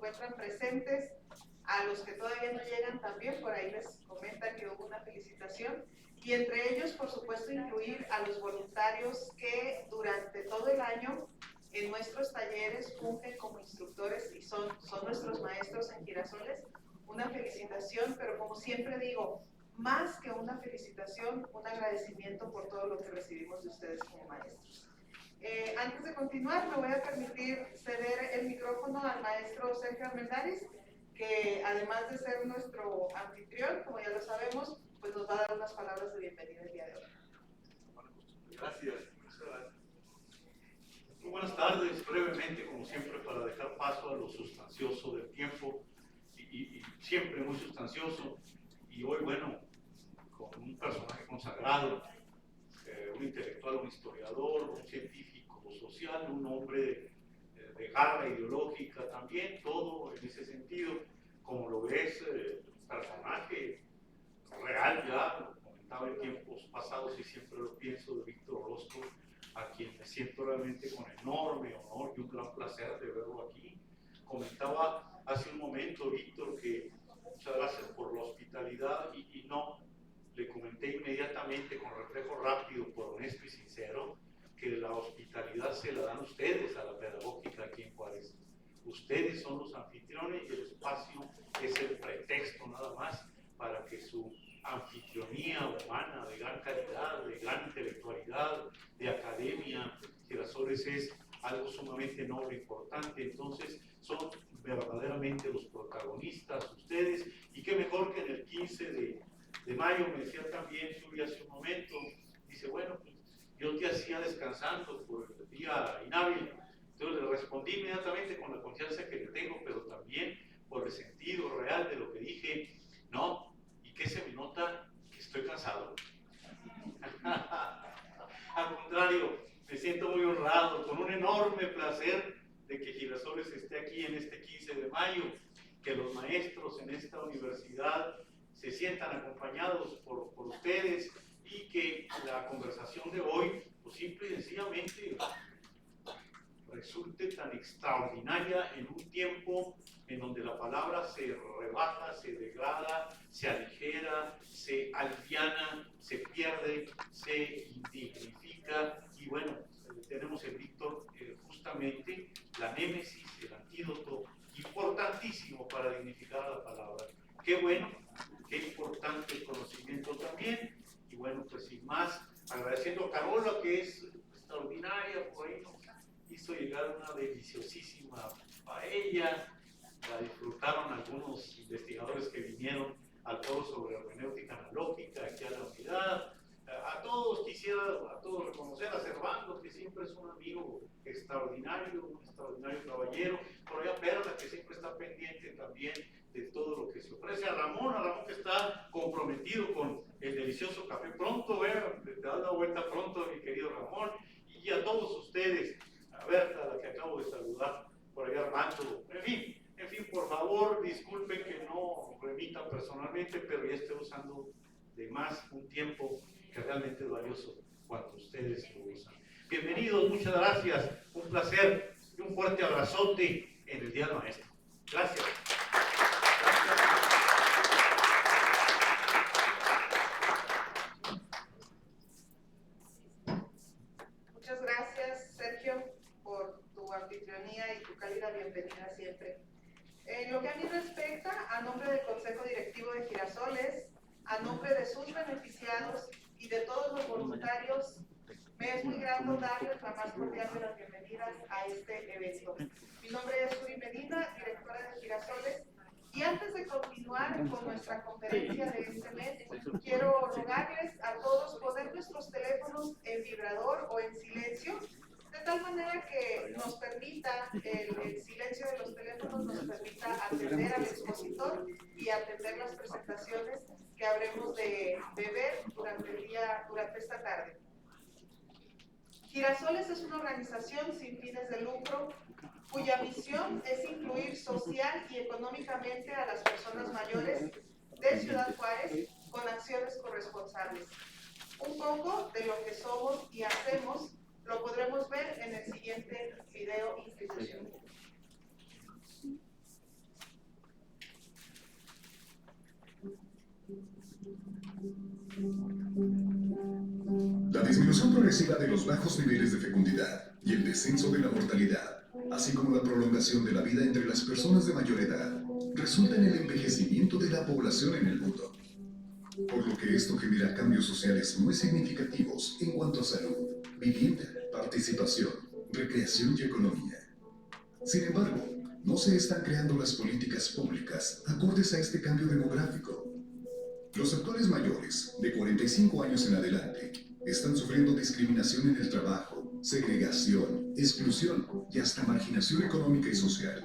encuentran presentes, a los que todavía no llegan también, por ahí les comentan que hubo una felicitación, y entre ellos, por supuesto, incluir a los voluntarios que durante todo el año en nuestros talleres fungen como instructores y son nuestros maestros en Girasoles. Una felicitación, pero como siempre digo, más que una felicitación, un agradecimiento por todo lo que recibimos de ustedes como maestros. Antes de continuar, me voy a permitir ceder el micrófono al maestro Sergio Armendáriz, que además de ser nuestro anfitrión, como ya lo sabemos, pues nos va a dar unas palabras de bienvenida el día de hoy. Gracias, muchas gracias. Muy buenas tardes, brevemente, como siempre, para dejar paso a lo sustancioso del tiempo, y siempre muy sustancioso, y hoy, bueno, con un personaje consagrado, un intelectual, un historiador, un científico social, un hombre de garra ideológica también, todo en ese sentido, como lo ves, personaje real ya, lo comentaba en tiempos pasados y siempre lo pienso, de Víctor Orozco, a quien me siento realmente con enorme honor y un gran placer de verlo aquí. Comentaba hace un momento, Víctor, que muchas gracias por la hospitalidad y no, le comenté inmediatamente con reflejo rápido, por honesto y sincero, que la hospitalidad se la dan ustedes a la pedagógica aquí en Juárez. Ustedes son los anfitriones y el espacio es el pretexto nada más para que su anfitrionía humana de gran calidad, de gran intelectualidad, de academia, Girasoles es algo sumamente noble e importante. Entonces son verdaderamente los protagonistas ustedes, y qué mejor que en el 15 de mayo, me decía también Yuri hace un momento, dice, bueno, pues yo te hacía descansando por el día inhábil. Entonces le respondí inmediatamente con la confianza que le tengo, pero también por el sentido real de lo que dije. No, ¿y qué se me nota? Que estoy cansado. Al contrario, me siento muy honrado, con un enorme placer de que Girasoles esté aquí en este 15 de mayo, que los maestros en esta universidad se sientan acompañados por ustedes, y que la conversación de hoy, pues simple y sencillamente, resulte tan extraordinaria en un tiempo en donde la palabra se rebaja, se degrada, se aligera, se aliviana, se pierde, se indignifica. Y bueno, tenemos en Víctor justamente la némesis, el antídoto importantísimo para dignificar a la palabra. Qué bueno, qué importante el conocimiento también. Y bueno, pues sin más, agradeciendo a Carola, que es extraordinaria, por ahí nos hizo llegar una deliciosísima paella. La disfrutaron algunos investigadores que vinieron al foro sobre hermenéutica analógica aquí a la unidad. A todos quisiera, a todos reconocer a Servando, que siempre es un amigo extraordinario, un extraordinario caballero. Por allá Perla, que siempre está pendiente también de todo lo que se ofrece. A Ramón que está comprometido con el delicioso café. Pronto, te das la vuelta pronto, mi querido Ramón. Y a todos ustedes, a Berta, a la que acabo de saludar, por allá Armando, en fin, por favor, disculpen que no remita personalmente, pero ya estoy usando de más un tiempo que realmente es valioso cuando ustedes lo usan. Bienvenidos, muchas gracias, un placer y un fuerte abrazote en el Día del Maestro. Gracias. Muchas gracias, Sergio, por tu anfitrionía y tu cálida bienvenida siempre. En lo que a mí respecta, a nombre del Consejo Directivo de Girasoles, a nombre de sus beneficiados y de todos los voluntarios, me es muy grato darles la más cordial de las bienvenidas a este evento. Mi nombre es Yuri Medina, directora de Girasoles, y antes de continuar con nuestra conferencia de este mes, quiero rogarles a todos poner nuestros teléfonos en vibrador o en silencio, de tal manera que nos permita, el silencio de los teléfonos nos permita atender al expositor y atender las presentaciones que habremos de ver durante esta tarde. Girasoles es una organización sin fines de lucro cuya misión es incluir social y económicamente a las personas mayores de Ciudad Juárez con acciones corresponsables. Un poco de lo que somos y hacemos lo podremos ver en el siguiente video institucional. reducción progresiva de los bajos niveles de fecundidad y el descenso de la mortalidad, así como la prolongación de la vida entre las personas de mayor edad, resulta en el envejecimiento de la población en el mundo. Por lo que esto genera cambios sociales muy significativos en cuanto a salud, vivienda, participación, recreación y economía. Sin embargo, no se están creando las políticas públicas acordes a este cambio demográfico. Los actuales mayores, de 45 años en adelante, están sufriendo discriminación en el trabajo, segregación, exclusión y hasta marginación económica y social.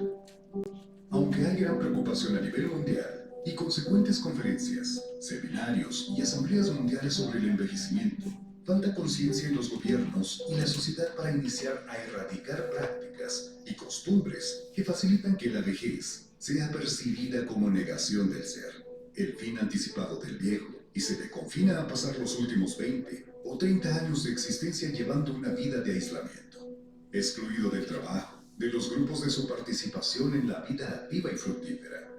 Aunque hay gran preocupación a nivel mundial y consecuentes conferencias, seminarios y asambleas mundiales sobre el envejecimiento, falta conciencia en los gobiernos y la sociedad para iniciar a erradicar prácticas y costumbres que facilitan que la vejez sea percibida como negación del ser, el fin anticipado del viejo, y se le confina a pasar los últimos 20 o 30 años de existencia llevando una vida de aislamiento, excluido del trabajo, de los grupos de su participación en la vida activa y fructífera.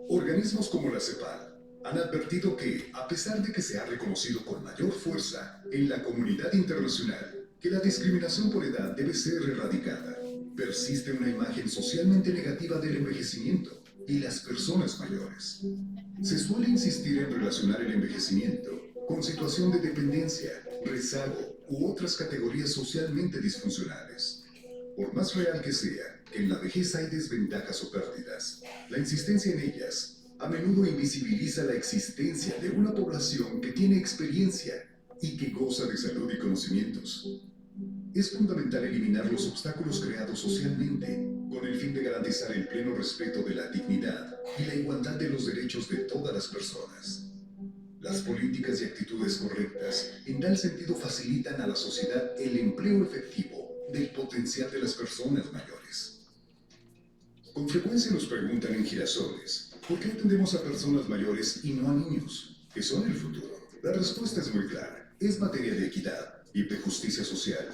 Organismos como la CEPAL han advertido que, a pesar de que se ha reconocido con mayor fuerza en la comunidad internacional que la discriminación por edad debe ser erradicada, persiste una imagen socialmente negativa del envejecimiento y las personas mayores. Se suele insistir en relacionar el envejecimiento con situación de dependencia, rezago u otras categorías socialmente disfuncionales. Por más real que sea que en la vejez hay desventajas o pérdidas, la insistencia en ellas a menudo invisibiliza la existencia de una población que tiene experiencia y que goza de salud y conocimientos. Es fundamental eliminar los obstáculos creados socialmente con el fin de garantizar el pleno respeto de la dignidad y la igualdad de los derechos de todas las personas. Las políticas y actitudes correctas en tal sentido facilitan a la sociedad el empleo efectivo del potencial de las personas mayores. Con frecuencia nos preguntan en Girasoles, ¿por qué atendemos a personas mayores y no a niños, que son el futuro? La respuesta es muy clara, es materia de equidad y de justicia social.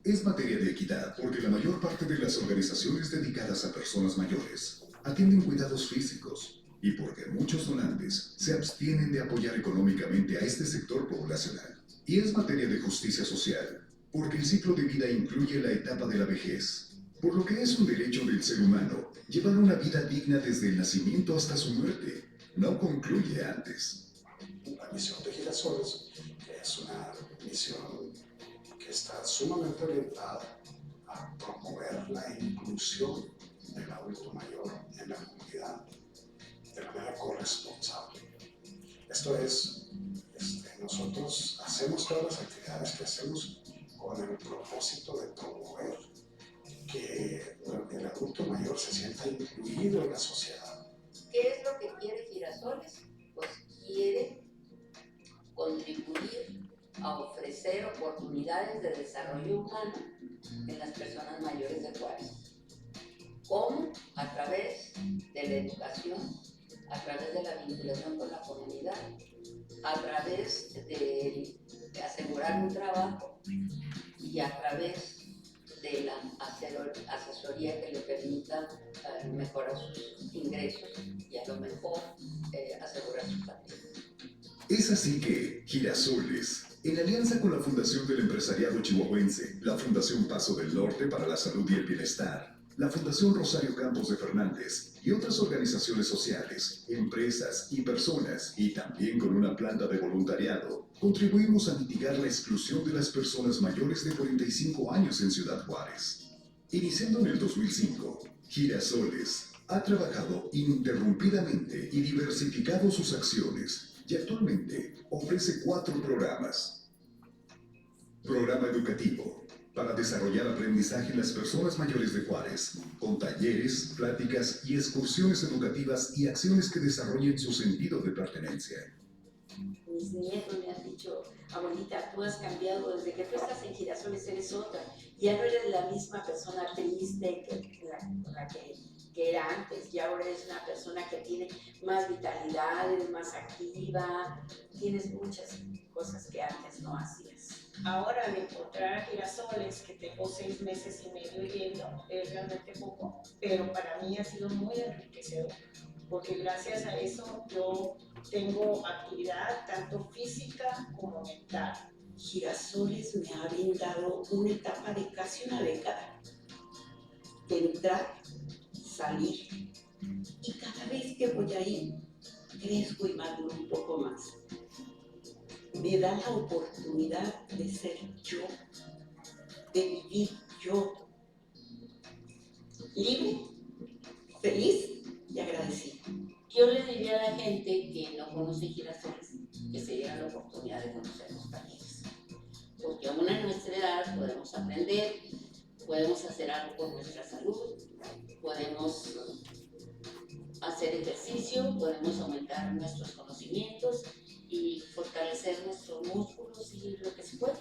Es materia de equidad porque la mayor parte de las organizaciones dedicadas a personas mayores atienden cuidados físicos y porque muchos donantes se abstienen de apoyar económicamente a este sector poblacional. Y es materia de justicia social porque el ciclo de vida incluye la etapa de la vejez, por lo que es un derecho del ser humano llevar una vida digna desde el nacimiento hasta su muerte, no concluye antes. La misión de Girasoles es una misión que está sumamente orientada a promover la inclusión del adulto mayor en la comunidad de manera corresponsable. Esto es, nosotros hacemos todas las actividades que hacemos con el propósito de promover que el adulto mayor se sienta incluido en la sociedad. ¿Qué es lo que quiere Girasoles? Pues quiere contribuir a ofrecer oportunidades de desarrollo humano en las personas mayores de Juárez. ¿Cómo? A través de la educación, a través de la vinculación con la comunidad, a través de asegurar un trabajo y a través de la asesoría que le permita mejorar sus ingresos y a lo mejor asegurar su patrimonio. Es así que Girasoles, en alianza con la Fundación del Empresariado Chihuahuense, la Fundación Paso del Norte para la Salud y el Bienestar, la Fundación Rosario Campos de Fernández y otras organizaciones sociales, empresas y personas, y también con una planta de voluntariado, contribuimos a mitigar la exclusión de las personas mayores de 45 años en Ciudad Juárez. Iniciando en el 2005, Girasoles ha trabajado ininterrumpidamente y diversificado sus acciones y actualmente ofrece 4 programas. Programa educativo, para desarrollar aprendizaje en las personas mayores de Juárez, con talleres, pláticas y excursiones educativas y acciones que desarrollen su sentido de pertenencia. Mis nietos me han dicho, abuelita, tú has cambiado, desde que tú estás en Girasoles eres otra, ya no eres la misma persona triste que era antes, y ahora eres una persona que tiene más vitalidad, eres más activa, tienes muchas cosas que antes no hacías. Ahora, al encontrar a Girasoles, que tengo 6 meses y medio yendo, es realmente poco, pero para mí ha sido muy enriquecedor, porque gracias a eso yo tengo actividad tanto física como mental. Girasoles me ha brindado una etapa de casi una década de entrar, salir, y cada vez que voy ahí crezco y maduro un poco más. Me da la oportunidad de ser yo, de vivir yo, libre, feliz y agradecida. Yo le diría a la gente que no conoce Girasoles que se diera la oportunidad de conocer los talleres, porque aún a nuestra edad podemos aprender, podemos hacer algo por nuestra salud, podemos hacer ejercicio, podemos aumentar nuestros conocimientos y fortalecer nuestros músculos y lo que se puede.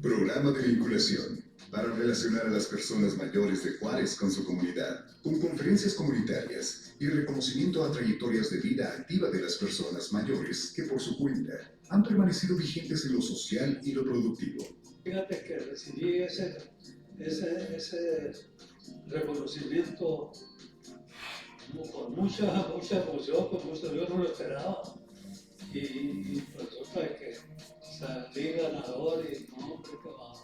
Programa de vinculación para relacionar a las personas mayores de Juárez con su comunidad, con conferencias comunitarias y reconocimiento a trayectorias de vida activa de las personas mayores que por su cuenta han permanecido vigentes en lo social y lo productivo. Fíjate que recibí ese reconocimiento con mucha emoción, yo no lo esperaba. Y resulta que salí ganador y no, hombre, qué va.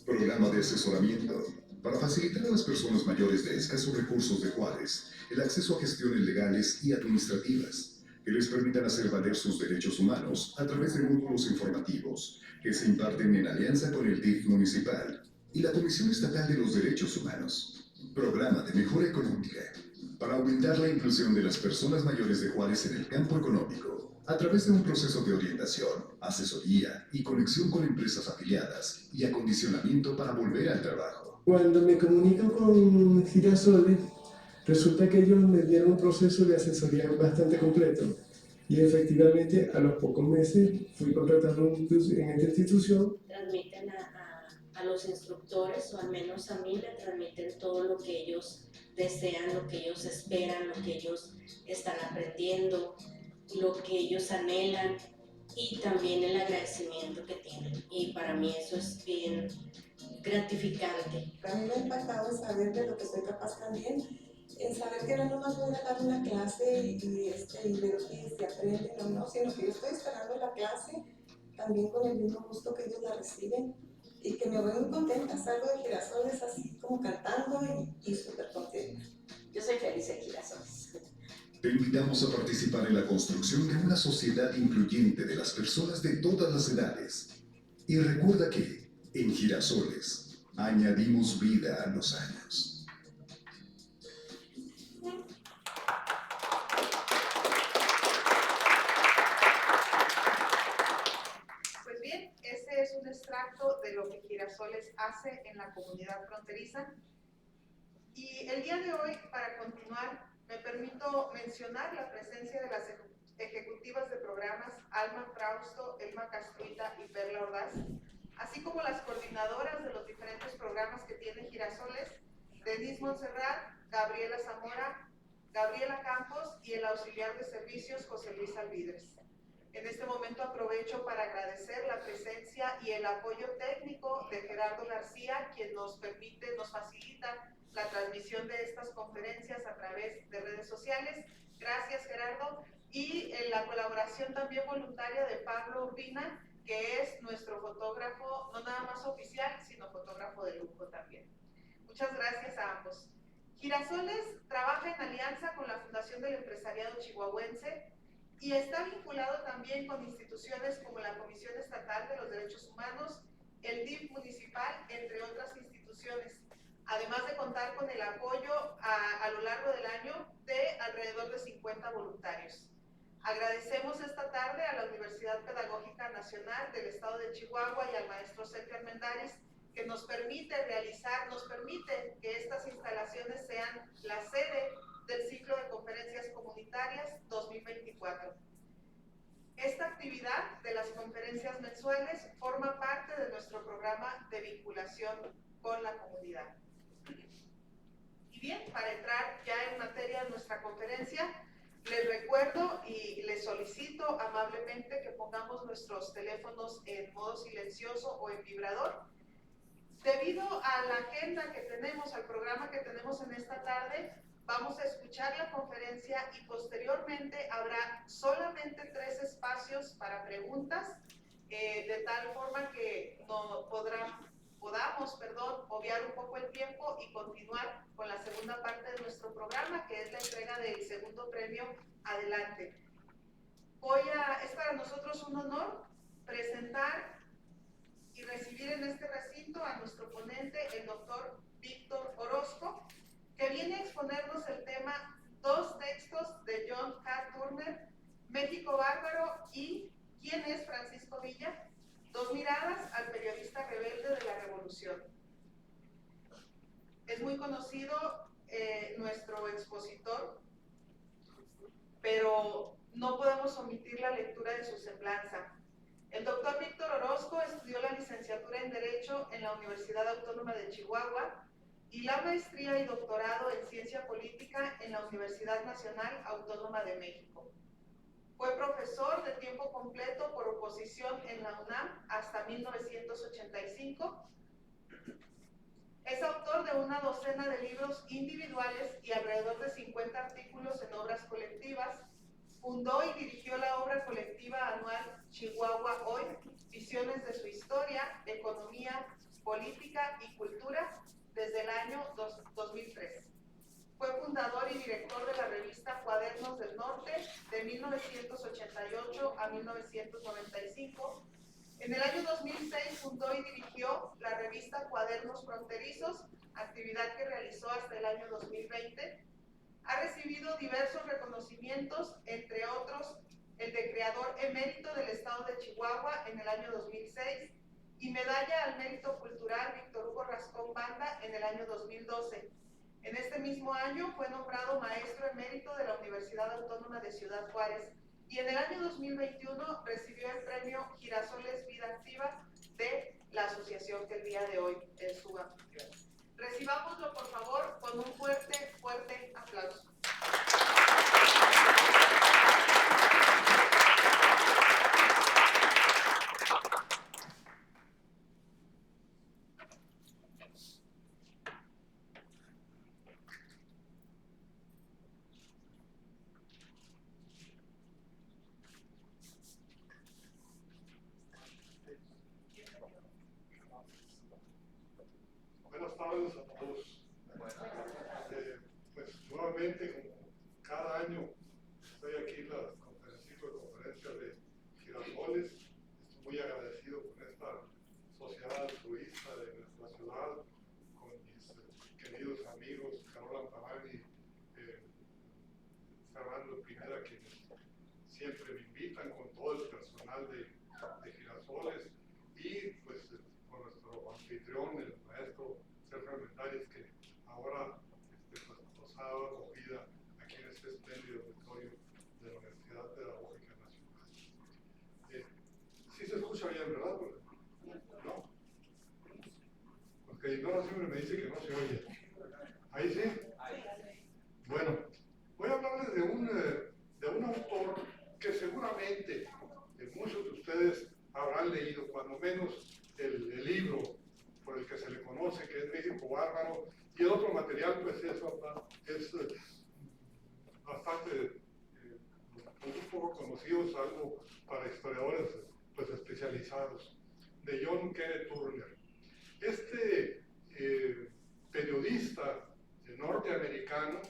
Programa de asesoramiento para facilitar a las personas mayores de escasos recursos de Juárez el acceso a gestiones legales y administrativas que les permitan hacer valer sus derechos humanos a través de módulos informativos que se imparten en alianza con el DIF municipal y la Comisión Estatal de los Derechos Humanos. Programa de mejora económica para aumentar la inclusión de las personas mayores de Juárez en el campo económico a través de un proceso de orientación, asesoría y conexión con empresas afiliadas y acondicionamiento para volver al trabajo. Cuando me comunico con Girasoles, resulta que ellos me dieron un proceso de asesoría bastante completo y efectivamente a los pocos meses fui contratado en esta institución. Transmiten a los instructores, o al menos a mí, le transmiten todo lo que ellos desean, lo que ellos esperan, lo que ellos están aprendiendo, lo que ellos anhelan y también el agradecimiento que tienen. Y para mí eso es bien gratificante. A mí me ha impactado saber de lo que soy capaz también, en saber que no nomás voy a dar una clase y ver si se aprende o no, sino que yo estoy esperando la clase también con el mismo gusto que ellos la reciben y que me voy muy contenta, salgo de Girasoles así como cantando y súper contenta. Yo soy feliz en Girasoles. Te invitamos a participar en la construcción de una sociedad incluyente de las personas de todas las edades. Y recuerda que, en Girasoles, añadimos vida a los años. Pues bien, ese es un extracto de lo que Girasoles hace en la comunidad fronteriza. Y el día de hoy, para continuar, me permito mencionar la presencia de las ejecutivas de programas Alma Frausto, Elma Castruita y Perla Ordaz, así como las coordinadoras de los diferentes programas que tiene Girasoles, Denise Montserrat, Gabriela Zamora, Gabriela Campos y el auxiliar de servicios José Luis Alvidres. En este momento aprovecho para agradecer la presencia y el apoyo técnico de Gerardo García, quien nos facilita la transmisión de estas conferencias a través de redes sociales. Gracias, Gerardo. Y en la colaboración también voluntaria de Pablo Urbina, que es nuestro fotógrafo, no nada más oficial, sino fotógrafo de lujo también. Muchas gracias a ambos. Girasoles trabaja en alianza con la Fundación del Empresariado Chihuahuense y está vinculado también con instituciones como la Comisión Estatal de los Derechos Humanos, el DIF municipal, entre otras instituciones, además de contar con el apoyo a lo largo del año de alrededor de 50 voluntarios. Agradecemos esta tarde a la Universidad Pedagógica Nacional del Estado de Chihuahua y al maestro Sergio Armendáriz, que nos permite que estas instalaciones sean la sede del ciclo de conferencias comunitarias 2024. Esta actividad de las conferencias mensuales forma parte de nuestro programa de vinculación con la comunidad. Y bien, para entrar ya en materia de nuestra conferencia, les recuerdo y les solicito amablemente que pongamos nuestros teléfonos en modo silencioso o en vibrador. Debido a la agenda que tenemos, al programa que tenemos en esta tarde, vamos a escuchar la conferencia y posteriormente habrá solamente 3 espacios para preguntas. de tal forma que no podamos obviar un poco el tiempo y continuar con la segunda parte de nuestro programa, que es la entrega del segundo premio Adelante. Es para nosotros un honor presentar y recibir en este recinto a nuestro ponente, el doctor Víctor Orozco, que viene a exponernos el tema Dos textos de John K. Turner, México Bárbaro y ¿Quién es Francisco Villa? Dos miradas al periodista rebelde de la Revolución. Es muy conocido nuestro expositor, pero no podemos omitir la lectura de su semblanza. El doctor Víctor Orozco estudió la licenciatura en Derecho en la Universidad Autónoma de Chihuahua y la maestría y doctorado en Ciencia Política en la Universidad Nacional Autónoma de México. Fue profesor de tiempo completo por oposición en la UNAM hasta 1985. Es autor de una docena de libros individuales y alrededor de 50 artículos en obras colectivas. Fundó y dirigió la obra colectiva anual Chihuahua Hoy, Visiones de su Historia, Economía, Política y Cultura, desde el año 2003. Fue fundador y director de la revista Cuadernos del Norte de 1988 a 1995. En el año 2006 fundó y dirigió la revista Cuadernos Fronterizos, actividad que realizó hasta el año 2020. Ha recibido diversos reconocimientos, entre otros el de Creador Emérito del Estado de Chihuahua en el año 2006 y Medalla al Mérito Cultural Víctor Hugo Rascón Banda en el año 2012. En este mismo año fue nombrado Maestro Emérito de la Universidad Autónoma de Ciudad Juárez y en el año 2021 recibió el premio Girasoles Vida Activa de la asociación que el día de hoy es su anfitrión. Recibámoslo, por favor, con un fuerte, fuerte aplauso. Buenas tardes a todos. Pues nuevamente, como cada año, estoy aquí en el ciclo de conferencias de Girasoles. Estoy muy agradecido con esta sociedad altruista de nuestra ciudad, con mis queridos amigos Carola Antamani y Fernando Pineda, quienes siempre me invitan, con todo el personal de Girasoles y pues con nuestro anfitrión, el maestro Sergio Armendáriz, que ahora pues, nos ha dado acogida aquí en este espléndido auditorio de la Universidad Pedagógica Nacional. Sí se escucha bien, ¿verdad? ¿No? Porque Ignora siempre me dice que no se oye. ¿Ahí sí? Bueno, voy a hablarles de un autor que seguramente muchos de ustedes habrán leído, cuando menos el libro por el que se le conoce, que es México Bárbaro, y el otro material pues es bastante un poco conocido, salvo para historiadores pues especializados, de John K. Turner. Este periodista norteamericano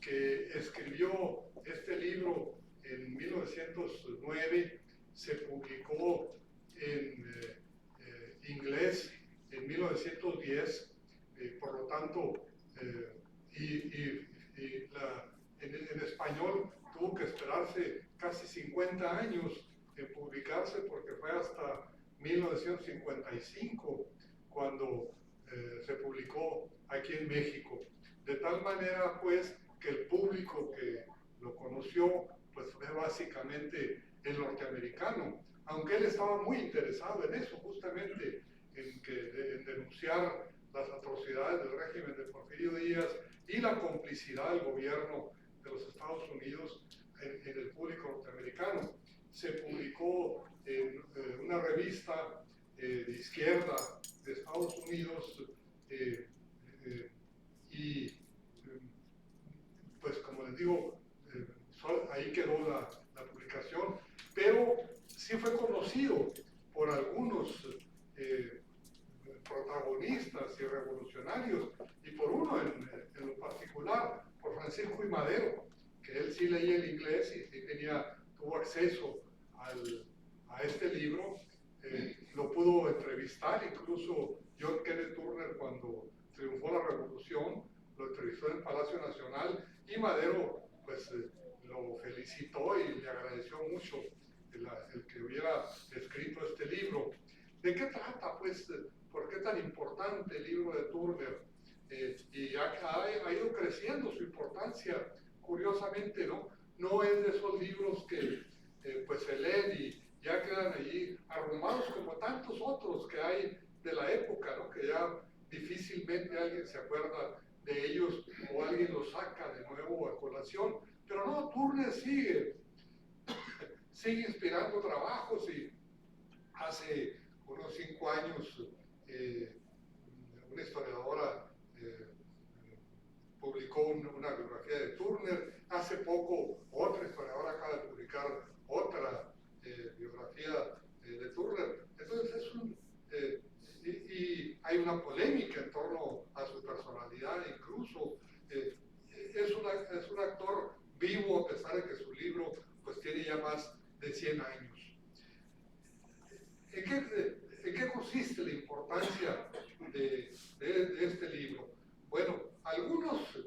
que escribió este libro en 1909, se publicó en inglés en 1910, por lo tanto, en español tuvo que esperarse casi 50 años en publicarse, porque fue hasta 1955 cuando se publicó aquí en México. De tal manera, pues, que el público que lo conoció, pues fue básicamente el norteamericano, aunque él estaba muy interesado en eso, justamente en denunciar las atrocidades del régimen de Porfirio Díaz y la complicidad del gobierno de los Estados Unidos en el público norteamericano. Se publicó en una revista de izquierda de Estados Unidos y pues como les digo, ahí quedó la publicación, pero sí fue conocido por algunos protagonistas y revolucionarios, y por uno en lo particular, por Francisco I. Madero, que él sí leía el inglés y sí tuvo acceso a este libro. Lo pudo entrevistar, incluso John Kenneth Turner, cuando triunfó la revolución, lo entrevistó en el Palacio Nacional, y Madero pues lo felicitó y le agradeció mucho el que hubiera escrito este libro. ¿De qué trata, pues? ¿Por qué tan importante el libro de Turner? Y ha ido creciendo su importancia, curiosamente, ¿no? No es de esos libros que pues se leen y ya quedan allí arrumados como tantos otros que hay de la época, ¿no? Que ya difícilmente alguien se acuerda de ellos o alguien los saca de nuevo a colación. Pero no, Turner sigue inspirando trabajos, y hace unos 5 años una historiadora publicó una biografía de Turner. Hace poco otra historiadora acaba de publicar otra biografía de Turner. Entonces y hay una polémica en torno a su personalidad, incluso es un actor vivo, a pesar de que su libro pues tiene ya más de 100 años. ¿En qué consiste la importancia de este libro? Bueno, algunos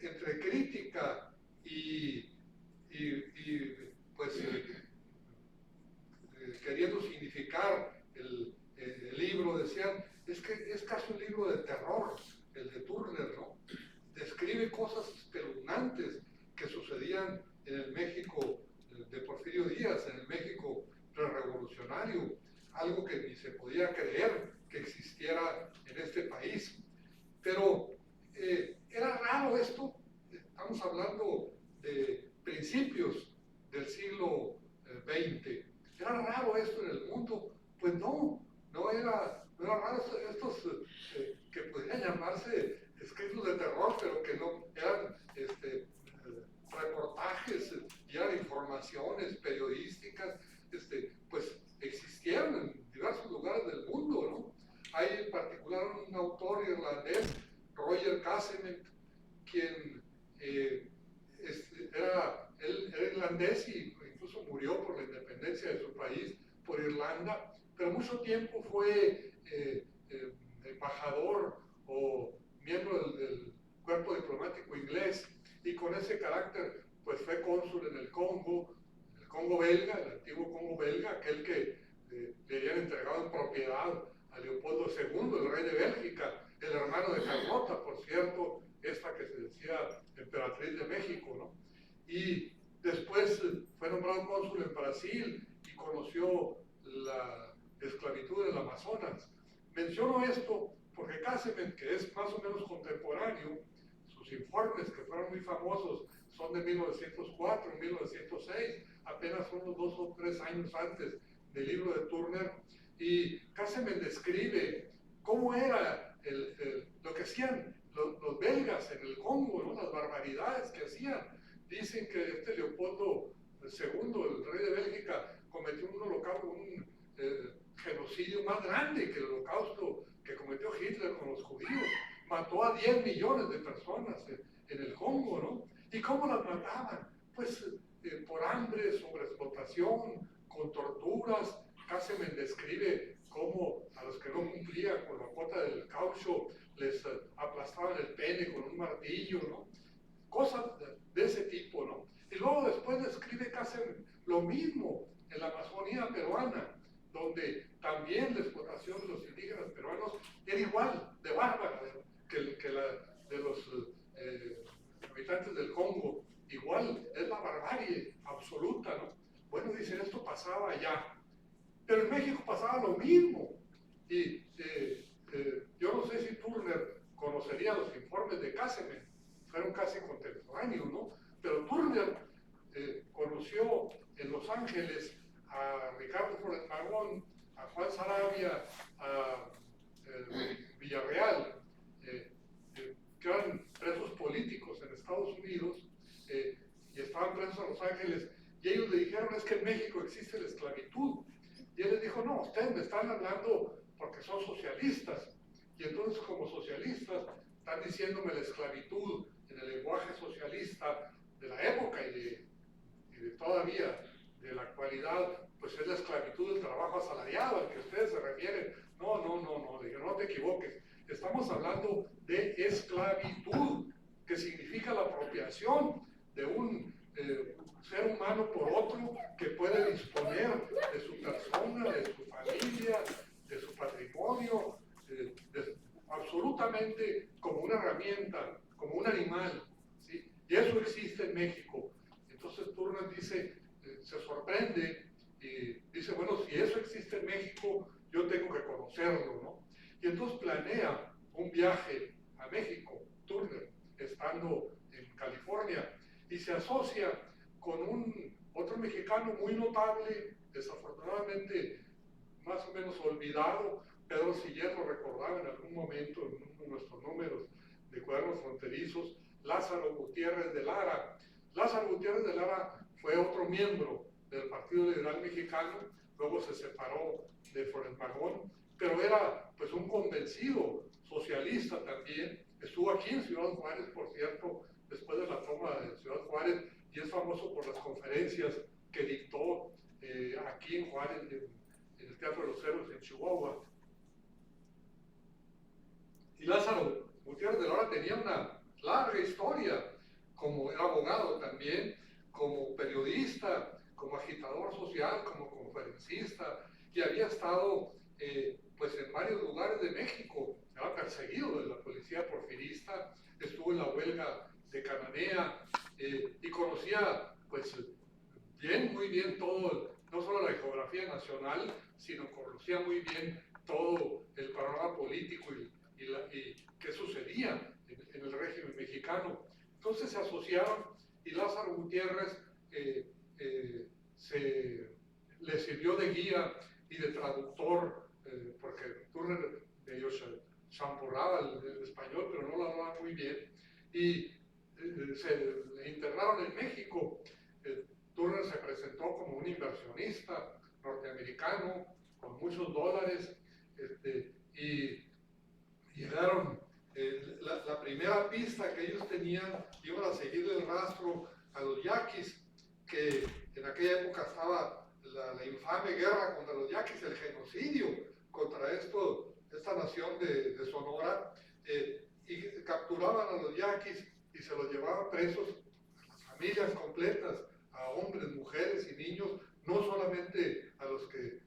entre crítica y pues queriendo significar el libro, decían, es que es casi un libro de terror, el de Turner, ¿no? Describe cosas espeluznantes que sucedían en el México de Porfirio Díaz, en el México prerevolucionario, algo que ni se podía creer que existiera en este país. Pero era raro esto, estamos hablando de principios del siglo XX. ¿Era raro esto en el mundo? Pues no era raro estos que podrían llamarse escritos de terror, pero que no eran reportajes y eran informaciones periodísticas, pues existieron en diversos lugares del mundo, ¿no? Hay en particular un autor irlandés, Roger Casement, quien era irlandés y incluso murió por la independencia de su país, por Irlanda, pero mucho tiempo fue embajador o miembro del cuerpo diplomático inglés, y con ese carácter pues fue cónsul en el Congo belga, el antiguo Congo belga, aquel que le habían entregado en propiedad a Leopoldo II, el rey de Bélgica, el hermano de Carlota, por cierto, esta que se decía emperatriz de México, ¿no? Y después fue nombrado cónsul en Brasil y conoció la esclavitud del Amazonas. Menciono esto porque Casement, que es más o menos contemporáneo, sus informes, que fueron muy famosos, son de 1904, 1906, apenas unos 2 o 3 años antes del libro de Turner, y Casement describe cómo era lo que hacían los belgas en el Congo, ¿no? Las barbaridades que hacían. Dicen que Leopoldo II, el rey de Bélgica, cometió un genocidio más grande que el holocausto que cometió Hitler con los judíos. Mató a 10 millones de personas en el Congo, ¿no? ¿Y cómo las mataban? Pues por hambre, sobreexplotación, con torturas. Casement describe cómo a los que no cumplían con la cuota del caucho les aplastaban el pene con un martillo, ¿no? Cosas de ese tipo, ¿no? Y luego después describe Casement lo mismo en la Amazonía peruana, donde también la explotación de los indígenas peruanos era igual de bárbara que la de los habitantes del Congo. Igual, es la barbarie absoluta, ¿no? Bueno, dicen, esto pasaba allá. Pero en México pasaba lo mismo. Y yo no sé si Turner conocería los informes de Casement, fueron casi contemporáneos, ¿no? Pero Turner conoció en Los Ángeles a Ricardo Flores Magón, a Juan Sarabia, a Villarreal, que eran presos políticos en Estados Unidos, y estaban presos en Los Ángeles, y ellos le le dijeron, es que en México existe la esclavitud. Y él les dijo, no, ustedes me están hablando porque son socialistas. Y entonces, como socialistas, están diciéndome la esclavitud en el lenguaje socialista de la época y de todavía de la actualidad, pues es la esclavitud del trabajo asalariado al que ustedes se refieren. No, le dije, no te equivoques. Estamos hablando de esclavitud, que significa la apropiación de un ser humano por otro que puede disponer de su persona, de su familia, de su patrimonio, absolutamente como una herramienta, como un animal, ¿sí? Y eso existe en México. Entonces Turner dice, se sorprende y dice, bueno, si eso existe en México, yo tengo que conocerlo, ¿no? Y entonces planea un viaje a México, Turner, estando en California, y se asocia con otro mexicano muy notable, desafortunadamente más o menos olvidado. Pedro Siller lo recordaba en algún momento en uno de nuestros números de Cuadernos Fronterizos, Lázaro Gutiérrez de Lara. Lázaro Gutiérrez de Lara fue otro miembro del Partido Liberal Mexicano, luego se separó de Flores Magón, pero era pues un convencido socialista también. Estuvo aquí en Ciudad Juárez, por cierto, después de la toma de Ciudad Juárez, y es famoso por las conferencias que dictó aquí en Juárez, en el Teatro de los Héroes en Chihuahua. Y Lázaro Gutiérrez de Lara tenía una larga historia, como era abogado también, como periodista, como agitador social, como conferencista, y había estado pues en varios lugares de México. Era perseguido de la policía porfirista, estuvo en la huelga de Cananea, y conocía pues muy bien todo, no solo la geografía nacional, sino conocía muy bien todo el panorama político y qué sucedía en el régimen mexicano. Entonces se asociaron y Lázaro Gutiérrez le sirvió de guía y de traductor, porque Turner ellos champurraba el español, pero no lo hablaba muy bien, y se integraron en México. Turner se presentó como un inversionista norteamericano con muchos dólares, y llegaron, la primera pista que ellos tenían, iban a seguir el rastro a los yaquis, que en aquella época estaba la infame guerra contra los yaquis, el genocidio contra esta nación de Sonora, y capturaban a los yaquis y se los llevaban presos, las familias completas, a hombres, mujeres y niños, no solamente a los que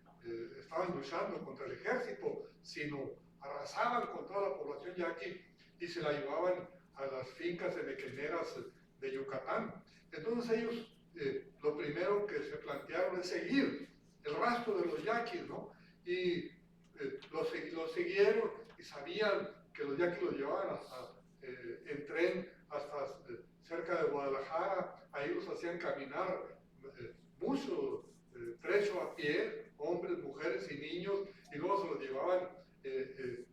estaban luchando contra el ejército, sino arrasaban con toda la población yaqui y se la llevaban a las fincas enequeneras de Yucatán. Entonces ellos lo primero que se plantearon es seguir el rastro de los yaquis, ¿no? Y los siguieron y sabían que los yaquis los llevaban en tren hasta cerca de Guadalajara. Ahí los hacían caminar mucho trecho a pie, hombres, mujeres y niños, y luego se los llevaban en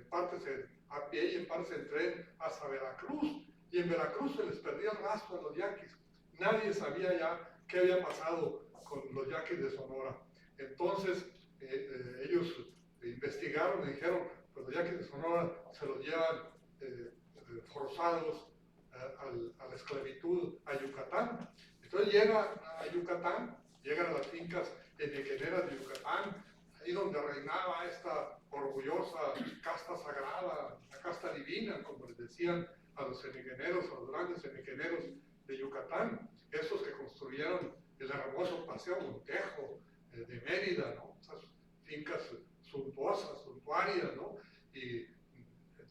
partes a pie y en partes en tren hasta Veracruz. Y en Veracruz se les perdía el rastro a los yaquis. Nadie sabía ya qué había pasado con los yaquis de Sonora. Entonces ellos investigaron y dijeron, pues los yaquis de Sonora se los llevan forzados a la esclavitud a Yucatán. Entonces llegan a Yucatán, llegan a las fincas enequeneras de Yucatán, ahí donde reinaba esta orgullosa casta sagrada, la casta divina, como les decían a los enequeneros, a los grandes enequeneros de Yucatán, esos que construyeron el hermoso Paseo Montejo de Mérida, ¿no? Esas fincas suntuosas, suntuarias, ¿no? Y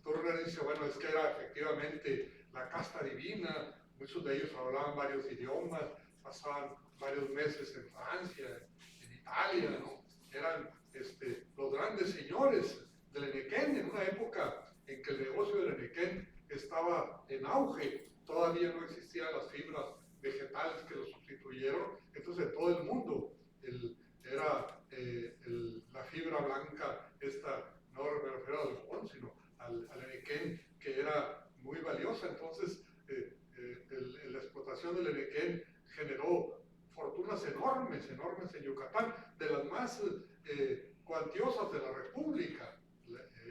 Turner dice, bueno, es que era efectivamente la casta divina, muchos de ellos hablaban varios idiomas, pasaban varios meses en Francia, en Italia, ¿no? Eran los grandes señores del Enequén, en una época en que el negocio del Enequén estaba en auge, todavía no existían las fibras vegetales que lo sustituyeron, entonces en todo el mundo era la fibra blanca, no me refiero al algodón, sino al Enequén, que era muy valiosa. Entonces la explotación del Enequén generó fortunas enormes, enormes en Yucatán, de las más cuantiosas de la República,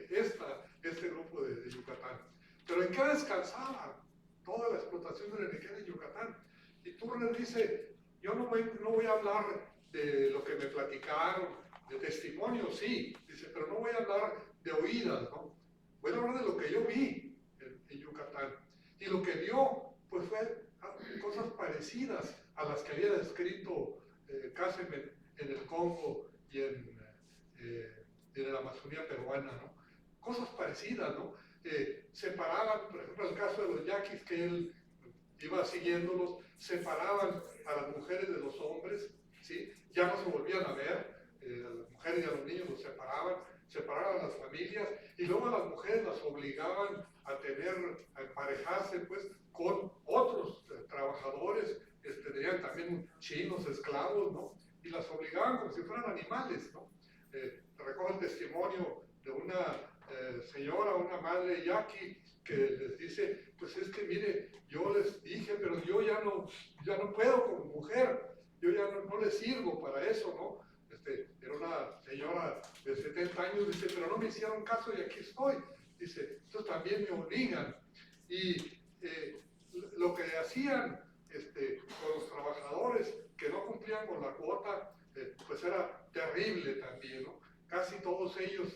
este grupo de Yucatán. Pero ¿en qué descansaba toda la explotación de la energía de Yucatán? Y Turner dice, yo no voy a hablar de lo que me platicaron, de testimonios, sí, dice, pero no voy a hablar de oídas, ¿no? Voy a hablar de lo que yo vi en Yucatán. Y lo que vio, pues fue cosas parecidas a las que había descrito Kassem en el Congo y en la Amazonía peruana, ¿no? Cosas parecidas, ¿no? Separaban, por ejemplo, el caso de los yaquis, que él iba siguiéndolos, separaban a las mujeres de los hombres, ¿sí? Ya no se volvían a ver, a las mujeres y a los niños los separaban a las familias, y luego a las mujeres las obligaban a emparejarse, pues, con otros trabajadores, tenían también chinos, esclavos, ¿no? Y las obligaban como si fueran animales, ¿no? Recoge el testimonio de una señora, una madre yaqui, que les dice, pues es que mire, yo les dije, pero yo ya no puedo como mujer, yo ya no les sirvo para eso, ¿no? Era una señora de 70 años, dice, pero no me hicieron caso y aquí estoy. Dice, entonces también me obligan. Y lo que hacían con los trabajadores que no cumplían con la cuota, pues era terrible también, ¿no? Casi todos ellos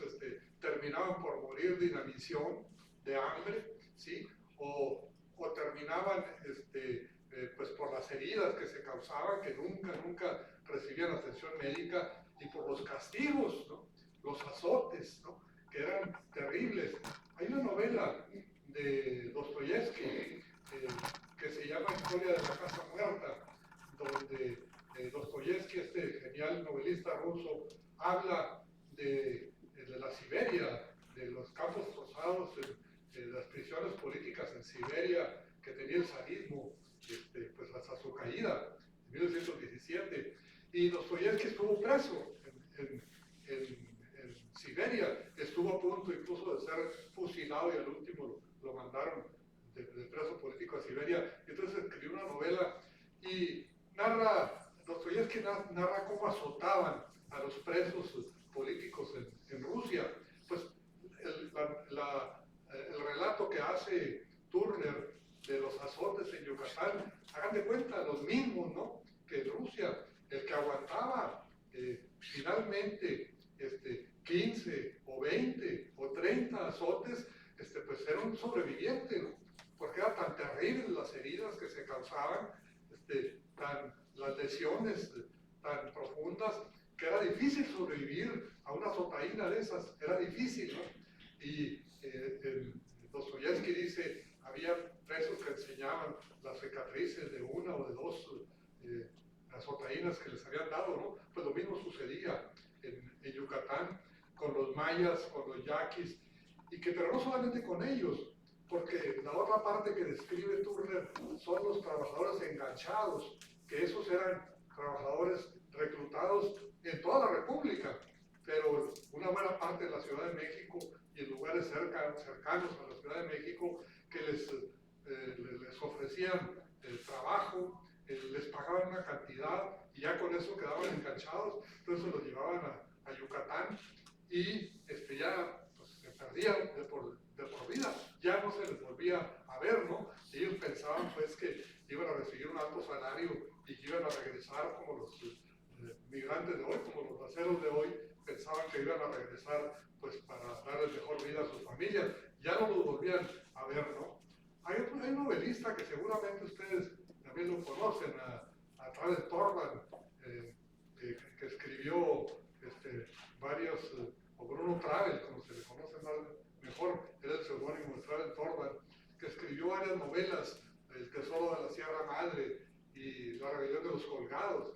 terminaban por morir de inanición, de hambre, ¿sí? O terminaban pues por las heridas que se causaban, que nunca recibían atención médica, y por los castigos, ¿no? Los azotes, ¿no? Que eran terribles. Hay una novela de Dostoyevsky que se llama Historia de la Casa Muerta, donde Dostoyevsky, este genial novelista ruso, habla de la Siberia, de los campos forzados, de las prisiones políticas en Siberia que tenía el zarismo, pues hasta su caída en 1917. Y Dostoyevsky estuvo preso en Siberia, estuvo a punto incluso de ser fusilado y al último lo mandaron de preso político a Siberia. Entonces escribió una novela y Dostoyevsky narra cómo azotaban a los presos políticos en Rusia. Pues el relato que hace Turner de los azotes en Yucatán, hagan de cuenta, los mismos, ¿no? Que en Rusia, el que aguantaba finalmente 15 o 20 o 30 azotes, pues era un sobreviviente, ¿no? Porque eran tan terribles las heridas que se causaban, las lesiones tan profundas, que era difícil sobrevivir a una azotaína de esas, era difícil, ¿no? Y Dostoyevsky dice, había presos que enseñaban las cicatrices de una o de dos azotaínas que les habían dado, ¿no? Pues lo mismo sucedía en Yucatán con los mayas, con los yaquis, pero no solamente con ellos, porque la otra parte que describe Turner son los trabajadores enganchados, que esos eran trabajadores reclutados en toda la República, pero una buena parte de la Ciudad de México y en lugares cercanos a la Ciudad de México, que les ofrecían trabajo, les pagaban una cantidad y ya con eso quedaban enganchados, entonces los llevaban a Yucatán y ya pues, se perdían de por vida, ya no se les volvía a ver, ¿no? Ellos pensaban pues que iban a recibir un alto salario y que iban a regresar como los migrantes de hoy, como los raceros de hoy, pensaban que iban a regresar pues para darles mejor vida a sus familias, ya no los volvían a ver, ¿no? Hay un novelista que seguramente ustedes también lo conocen, a Travel Torban, que escribió varios, o Bruno Travel, como se le conoce mejor, era el seudónimo de Travel Torban, que escribió varias novelas, El Tesoro de la Sierra Madre y La Rebelión de los Colgados.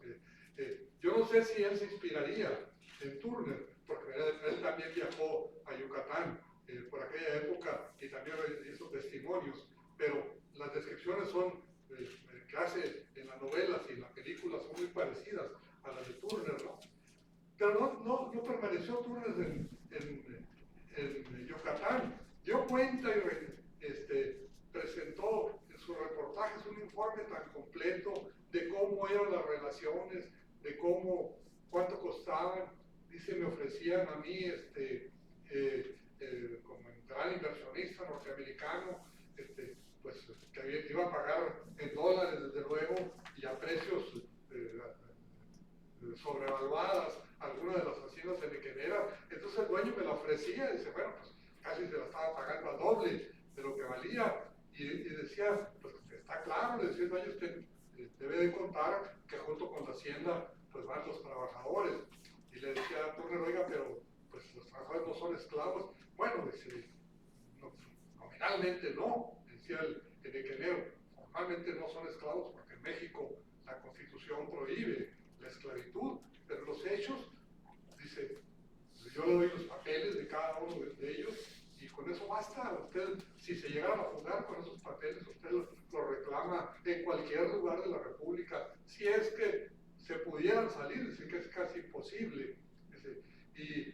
Yo no sé si él se inspiraría en Turner, porque él también viajó a Yucatán por aquella época y también hizo testimonios, pero las descripciones que hace en las novelas y en la película son muy parecidas a las de Turner, ¿no? Pero no permaneció Turner en Yucatán. Dio cuenta y presentó en sus reportajes un informe tan completo de cómo eran las relaciones, de cuánto costaban. Dice, me ofrecían a mí, como un gran inversionista norteamericano, pues que iba a pagar en dólares, desde luego, y a precios sobrevaluadas algunas de las haciendas de Nequenera. Entonces el dueño me la ofrecía, y dice, bueno, pues casi se la estaba pagando al doble de lo que valía. Y decía, pues está claro, le decía el dueño, usted debe de contar que junto con la hacienda pues van los trabajadores. Y le decía a Turner, oiga, pero pues los trabajadores no son esclavos. Bueno, dice, no, nominalmente no, decía el nequenero, formalmente no son esclavos porque en México la Constitución prohíbe la esclavitud, pero los hechos, dice, yo le doy los papeles de cada uno de ellos y con eso basta. Usted, si se llegaran a jugar con esos papeles, usted lo reclama en cualquier lugar de la República, si es que se pudieran salir, dice que es casi imposible. Dice, y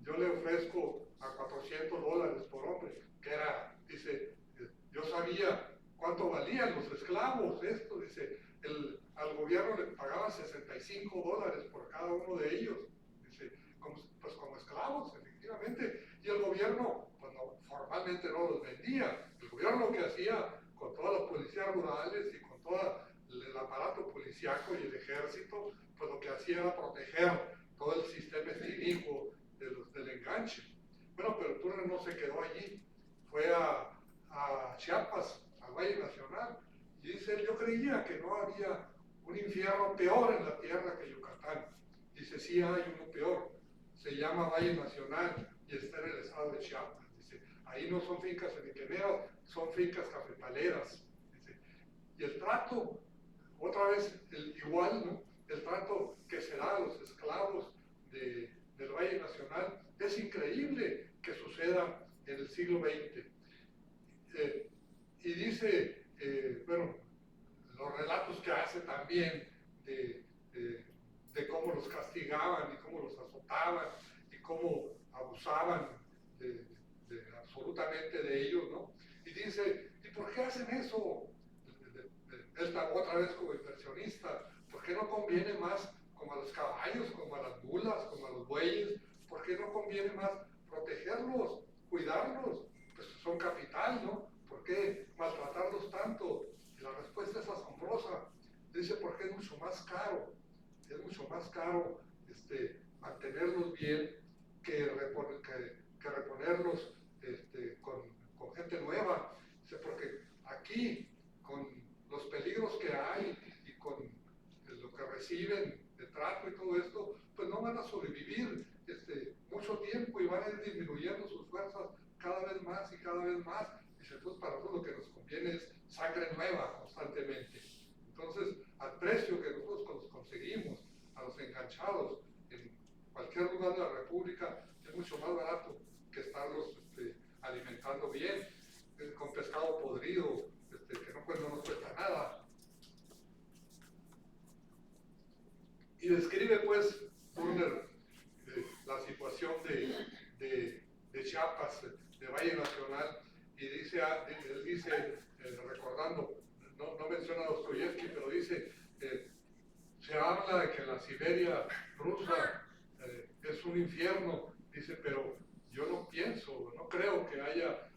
yo le ofrezco a $400 por hombre, que era, dice, yo sabía cuánto valían los esclavos, esto, dice, al gobierno le pagaban $65 por cada uno de ellos, dice, como esclavos, efectivamente, y el gobierno, pues no, formalmente no los vendía. El gobierno lo que hacía con todas las policías rurales y con todo el aparato policíaco y el ejército, pues lo que hacía era proteger todo el sistema inicuo del enganche. Bueno, pero Turner no se quedó allí, fue a Chiapas, al Valle Nacional, y dice, yo creía que no había un infierno peor en la tierra que Yucatán. Dice, sí hay uno peor, se llama Valle Nacional y está en el estado de Chiapas. Dice, ahí no son fincas eniqueneras, son fincas cafetaleras. Dice, y el trato, otra vez igual, ¿no? El trato que se da a los esclavos del Valle Nacional es increíble que suceda en el siglo XX. Y dice, bueno, los relatos que hace también de cómo los castigaban y cómo los azotaban y cómo abusaban absolutamente de ellos, ¿no? Y dice, ¿y por qué hacen eso? Esta otra vez como inversionista, ¿por qué no conviene más como a los caballos, como a las mulas, como a los bueyes? ¿Por qué no conviene más protegerlos, cuidarlos? Pues son capital, ¿no? ¿Por qué maltratarlos tanto? Y la respuesta es asombrosa. Dice, porque es mucho más caro mantenerlos bien que reponerlos con gente nueva. Dice, porque aquí, con los peligros que hay y con lo que reciben de trato y todo esto, pues no van a sobrevivir mucho tiempo y van a ir disminuyendo sus fuerzas cada vez más y cada vez más. Dice, entonces para nosotros lo que nos conviene es sangre nueva constantemente. Entonces, al precio que nosotros los conseguimos, a los enganchados, en cualquier lugar de la República, es mucho más barato que estarlos alimentando bien, con pescado podrido, que no nos cuesta nada. Y describe pues Turner la situación de Chiapas, de Valle Nacional, y dice, él dice, recordando, no menciona a Dostoyevsky, pero dice, se habla de que la Siberia rusa es un infierno, dice, pero yo no pienso, no creo que haya,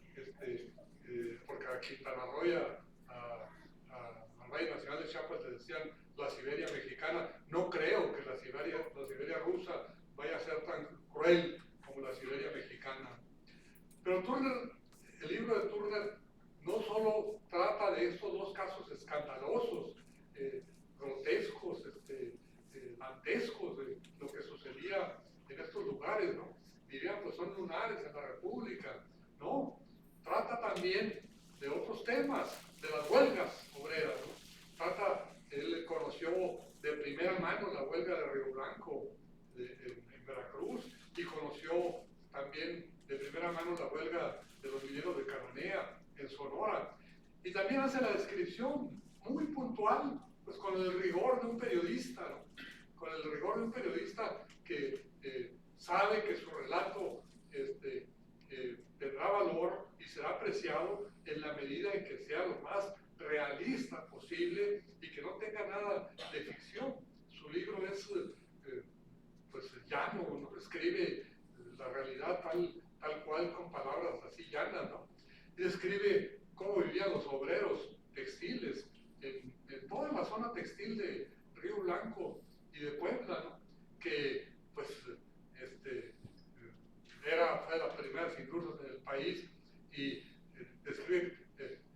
porque a Quintana Roo, al Valle Nacional de Chiapas le decían la Siberia mexicana. No creo que la Siberia rusa vaya a ser tan cruel como la Siberia mexicana. Pero Turner, el libro de Turner no solo trata de estos dos casos escandalosos, grotescos, dantescos de lo que sucedía en estos lugares, ¿no? Dirían, pues son lunares en la República, ¿no? Trata también de otros temas, de las huelgas obreras, ¿no? Él conoció de primera mano la huelga de Río Blanco en Veracruz, y conoció también de primera mano la huelga de los mineros de Cananea en Sonora. Y también hace la descripción muy puntual, pues con el rigor de un periodista, ¿no? Con el rigor de un periodista que sabe que su relato tendrá valor y será apreciado en la medida en que sea lo más realista posible. describe cómo vivían los obreros textiles en toda la zona textil de Río Blanco y de Puebla, ¿no? Que pues fue de las primeras industrias en el país, y describe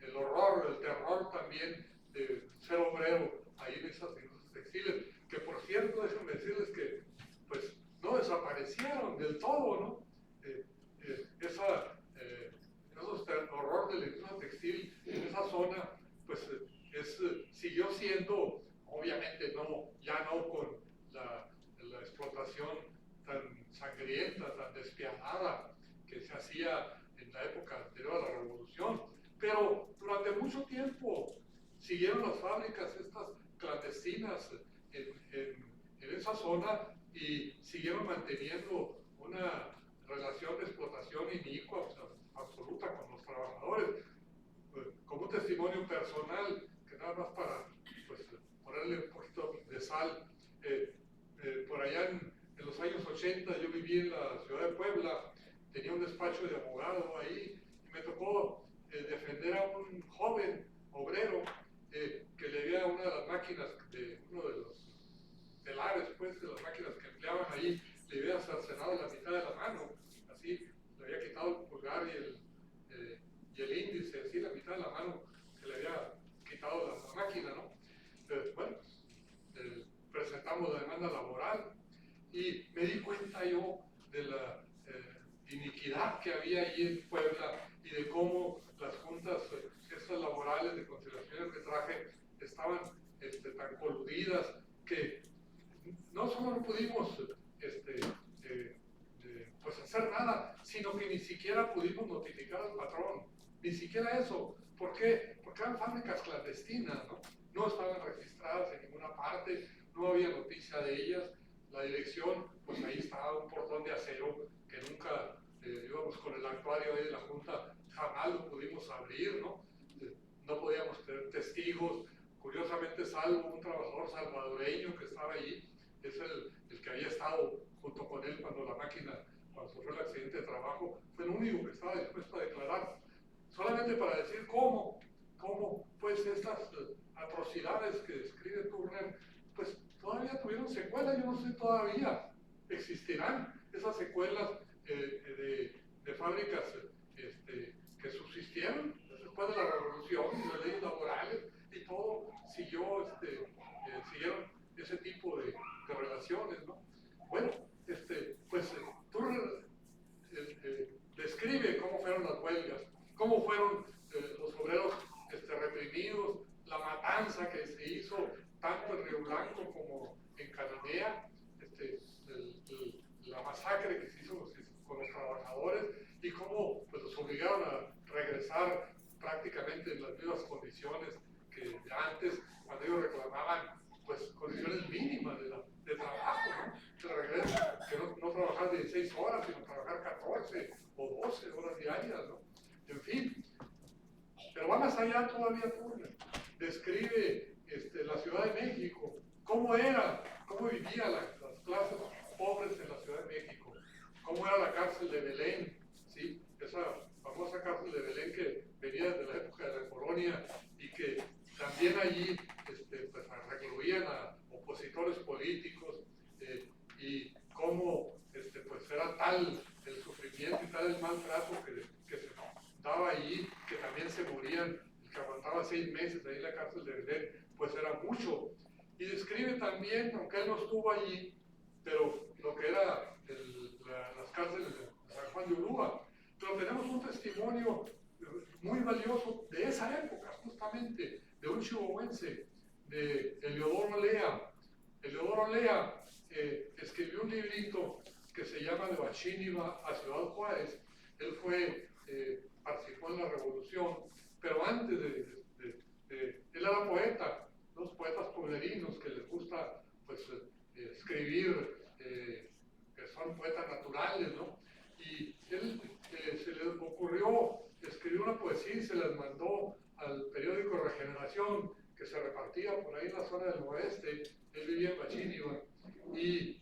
el horror, el terror también de ser obrero ahí en esas industrias textiles, que por cierto, déjenme decirles que pues no desaparecieron del todo, ¿no? Ese horror de la industria textil en esa zona pues siguió siendo, obviamente ya no con la explotación tan sangrienta, tan despiadada que se hacía en la época anterior a la Revolución, pero durante mucho tiempo siguieron las fábricas estas clandestinas en esa zona y siguieron manteniendo una relación de explotación inicua, o sea, absoluta con los trabajadores. Como un testimonio personal, que nada más para pues, ponerle un poquito de sal, por allá en los años 80 yo viví en la ciudad de Puebla, tenía un despacho de abogado ahí, y me tocó defender a un joven obrero que le había una de las máquinas, uno de los telares, pues, de las máquinas que empleaban ahí, le había cercenado la mitad de la mano, así, le había quitado el pulgar y el índice, así, la mitad de la mano que le había quitado la máquina, ¿no? Bueno, presentamos la demanda laboral y me di cuenta yo de la iniquidad que había allí en Puebla y de cómo las juntas estas laborales de conciliación y arbitraje estaban tan coludidas que no solo no pudimos pues hacer nada, sino que ni siquiera pudimos notificar al patrón, ni siquiera eso. ¿Por qué? Porque eran fábricas clandestinas, ¿no? No estaban registradas en ninguna parte, no había noticia de ellas. La dirección, pues ahí estaba un portón de acero que nunca, íbamos con el actuario ahí de la Junta, jamás lo pudimos abrir, ¿no? No podíamos tener testigos. Curiosamente, salvo un trabajador salvadoreño que estaba allí, es el que había estado junto con él cuando sufrió el accidente de trabajo, fue el único que estaba dispuesto a declarar, solamente para decir cómo pues estas atrocidades que describe Turner, pues todavía tuvieron secuelas. Yo no sé todavía existirán esas secuelas de fábricas que subsistieron después de la revolución y las leyes laborales y todo siguieron ese tipo de relaciones, ¿no? Bueno, pues Turner describe cómo fueron las huelgas, cómo fueron los obreros reprimidos, la matanza que se hizo tanto en Río Blanco como en Cananea, la masacre que se hizo con los trabajadores y cómo pues, los obligaron a regresar prácticamente en las mismas condiciones que de antes, cuando ellos reclamaban pues condiciones mínimas de trabajo, ¿no? De regreso, que no trabajar 16 horas, sino trabajar 14 o 12 horas diarias, ¿no? En fin, pero va más allá todavía Turner. Describe la Ciudad de México, cómo vivían las clases pobres en la Ciudad de México, cómo era la cárcel de Belén, ¿sí? Esa famosa cárcel de Belén que venía desde la época de la colonia y que también allí pues, recluían a opositores políticos y cómo pues, era tal el sufrimiento y tal el maltrato que se daba allí, que también se morían. El que aguantaba 6 meses ahí en la cárcel de Belén, pues era mucho. Y describe también, aunque él no estuvo allí, pero lo que era las cárceles de San Juan de Ulúa. Pero tenemos un testimonio muy valioso de esa época, justamente, de un chihuahuense, de Eleodoro Lea. Eleodoro Lea escribió un librito que se llama De Bachíniva a Ciudad Juárez. Él participó en la revolución, pero antes él era poeta, los poetas pueblerinos que les gusta pues, escribir, que son poetas naturales, ¿no? Y él se le ocurrió escribir una poesía y se las mandó al periódico Regeneración, que se repartía por ahí en la zona del oeste. Él vivía en Bachíniva y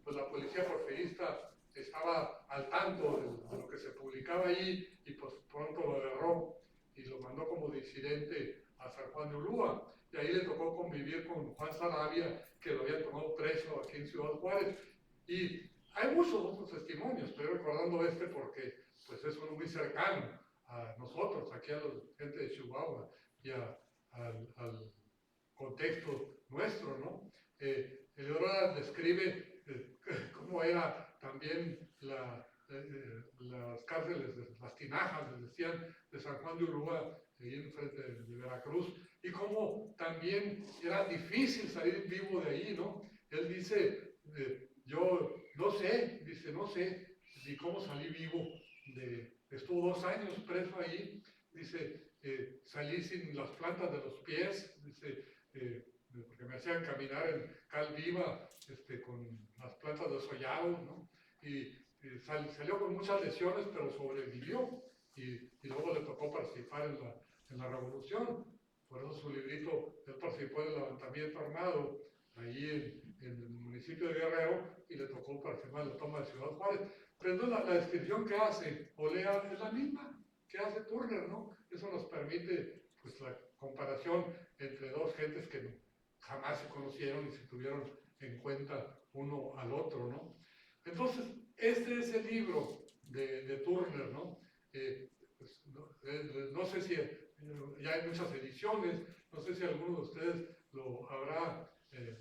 pues la policía porfirista estaba al tanto de lo que se publicaba allí y pues pronto lo agarró y lo mandó como disidente a San Juan de Ulúa. Y ahí le tocó convivir con Juan Sarabia, que lo había tomado preso aquí en Ciudad Juárez. Y hay muchos otros testimonios, estoy recordando este porque pues es uno muy cercano a nosotros, aquí a la gente de Chihuahua y al contexto nuestro, ¿no? Eleodora describe cómo era también las cárceles, las tinajas, les decían, de San Juan de Ulúa, ahí enfrente de Veracruz, y cómo también era difícil salir vivo de ahí, ¿no? Él dice, yo no sé, dice, no sé ni cómo salí vivo estuvo 2 años preso ahí, dice, salí sin las plantas de los pies, dice, porque me hacían caminar en cal viva, con las plantas desolladas, ¿no? Y salió con muchas lesiones, pero sobrevivió, y luego le tocó participar en la revolución. Por eso su librito, él participó en el levantamiento armado, ahí en el municipio de Guerrero, y le tocó participar en la toma de Ciudad Juárez. Pero entonces la descripción que hace Olea es la misma que hace Turner, ¿no? Eso nos permite, pues, la comparación entre dos gentes que jamás se conocieron y se tuvieron en cuenta uno al otro, ¿no? Entonces, este es el libro de Turner, ¿no? Pues, no sé si ya hay muchas ediciones, no sé si alguno de ustedes lo habrá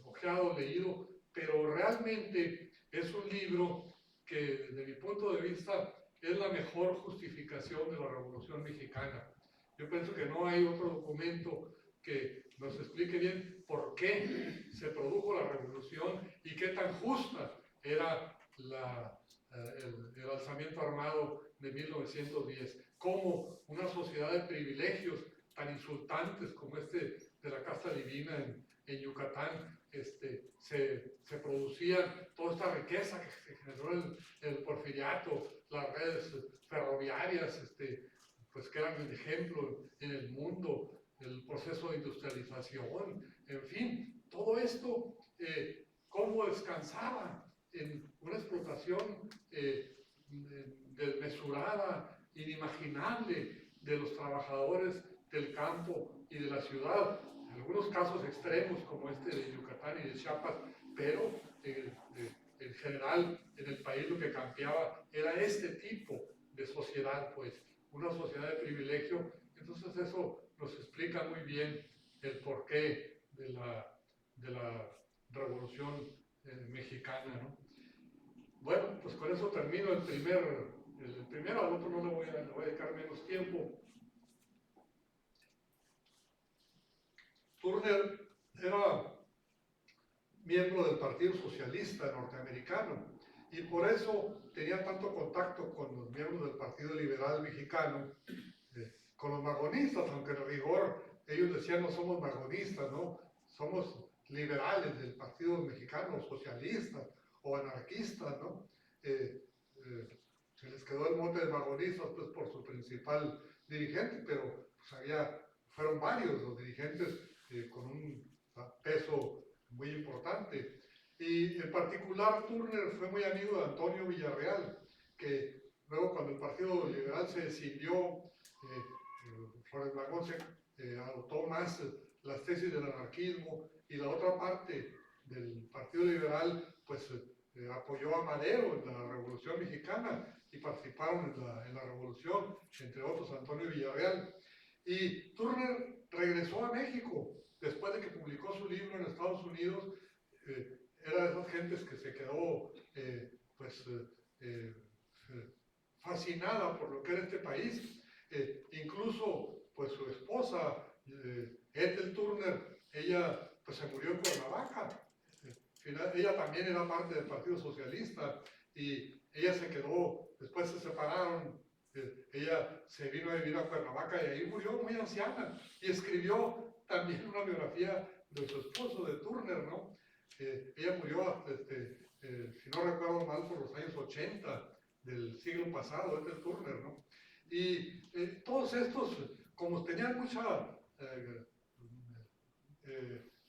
ojeado, leído, pero realmente es un libro que desde mi punto de vista es la mejor justificación de la Revolución Mexicana. Yo pienso que no hay otro documento que nos explique bien por qué se produjo la revolución y qué tan justa era el alzamiento armado de 1910. Cómo una sociedad de privilegios tan insultantes como de la casta divina en Yucatán, se producía toda esta riqueza que se generó el porfiriato, las redes ferroviarias, pues que eran el ejemplo en el mundo, el proceso de industrialización, en fin, todo esto, cómo descansaba en una explotación desmesurada, inimaginable de los trabajadores del campo y de la ciudad, en algunos casos extremos como de Yucatán y de Chiapas, pero en general en el país lo que cambiaba era este tipo de sociedad, pues una sociedad de privilegio. Entonces eso nos explica muy bien el porqué de la Revolución Mexicana, ¿no? Bueno, pues con eso termino el primero, al otro no le voy a dedicar menos tiempo. Turner era miembro del Partido Socialista norteamericano y por eso tenía tanto contacto con los miembros del Partido Liberal Mexicano, con los magonistas, aunque en rigor ellos decían no somos magonistas, ¿no? Somos liberales del Partido Mexicano, socialistas o anarquistas, ¿no? Se les quedó el mote de magonistas pues por su principal dirigente, pero pues, fueron varios los dirigentes con un peso muy importante. Y en particular Turner fue muy amigo de Antonio Villarreal, que luego cuando el Partido Liberal se escindió, Flores Magón adoptó más las tesis del anarquismo y la otra parte del Partido Liberal pues apoyó a Madero en la Revolución Mexicana y participaron en la revolución, entre otros Antonio Villarreal. Y Turner regresó a México después de que publicó su libro en Estados Unidos. Era de esas gentes que se quedó fascinada por lo que era este país. Incluso pues su esposa, Ethel Turner, ella pues se murió en Cuernavaca. Ella también era parte del Partido Socialista y ella se quedó, después se separaron, ella se vino a vivir a Cuernavaca y ahí murió muy anciana y escribió también una biografía de su esposo, de Turner, ¿no? Ella murió, si no recuerdo mal, por los años 80 del siglo pasado, Ethel Turner, ¿no? Y todos estos, como tenían mucha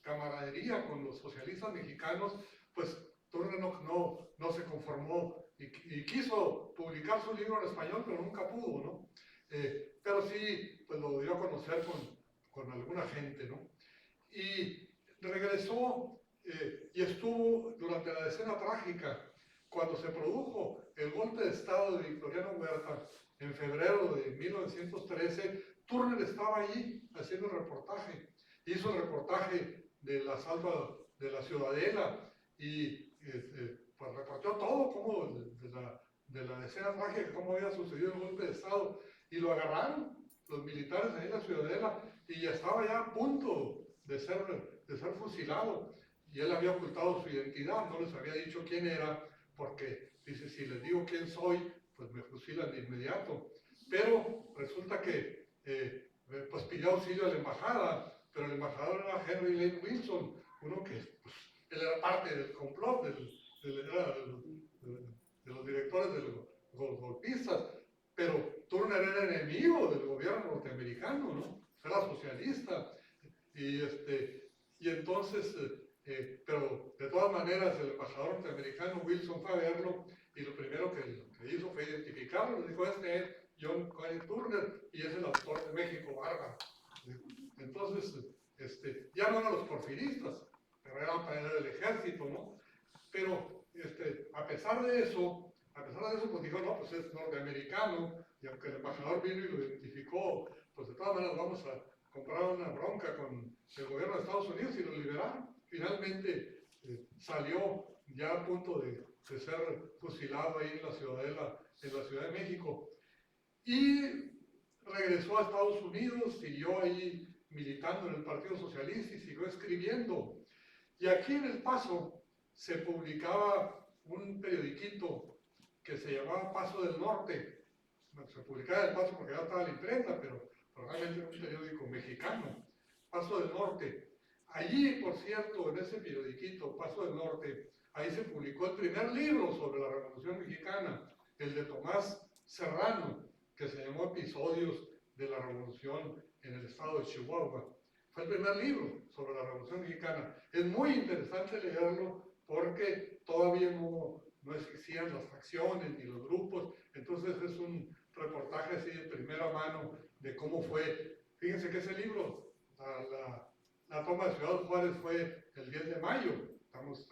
camaradería con los socialistas mexicanos, pues Turner no se conformó y quiso publicar su libro en español, pero nunca pudo, ¿no? Pero sí, pues lo dio a conocer con alguna gente, ¿no? Y regresó y estuvo durante la decena trágica, cuando se produjo el golpe de Estado de Victoriano Huerta en febrero de 1913, Turner estaba allí haciendo el reportaje. Hizo el reportaje del asalto de la Ciudadela y pues reportó todo, como de la decena trágica, cómo había sucedido el golpe de Estado. Y lo agarraron los militares ahí en la Ciudadela y ya estaba ya a punto de ser fusilado. Y él había ocultado su identidad, no les había dicho quién era, porque dice, si les digo quién soy, pues me fusilan de inmediato. Pero resulta que pues pidió auxilio a la embajada, pero el embajador era Henry Lane Wilson, uno que pues, él era parte del complot, de los directores de los golpistas, pero Turner era enemigo del gobierno norteamericano, ¿no? Era socialista, y entonces, pero de todas maneras el embajador norteamericano Wilson fue a verlo, y lo primero que hizo fue identificarlo, le dijo, este es John Cory Turner, y es el autor de México Bárbaro. Entonces, ya no eran los porfiristas, pero era del ejército, ¿no? Pero a pesar de eso, pues dijo, no, pues es norteamericano, y aunque el embajador vino y lo identificó, pues de todas maneras vamos a comprar una bronca con el gobierno de Estados Unidos y lo liberaron. Finalmente salió ya a punto de ser fusilado ahí en la Ciudadela, en la Ciudad de México. Y regresó a Estados Unidos, siguió ahí militando en el Partido Socialista y siguió escribiendo. Y aquí en El Paso se publicaba un periodiquito que se llamaba Paso del Norte. Bueno, se publicaba en El Paso porque ya estaba la imprenta, pero realmente era un periódico mexicano. Paso del Norte. Allí, por cierto, en ese periodiquito, Paso del Norte, ahí se publicó el primer libro sobre la Revolución Mexicana, el de Tomás Serrano, que se llamó Episodios de la Revolución en el estado de Chihuahua. Fue el primer libro sobre la Revolución Mexicana. Es muy interesante leerlo porque todavía no existían las facciones ni los grupos, entonces es un reportaje así de primera mano de cómo fue. Fíjense que ese libro, la toma de Ciudad Juárez fue el 10 de mayo, estamos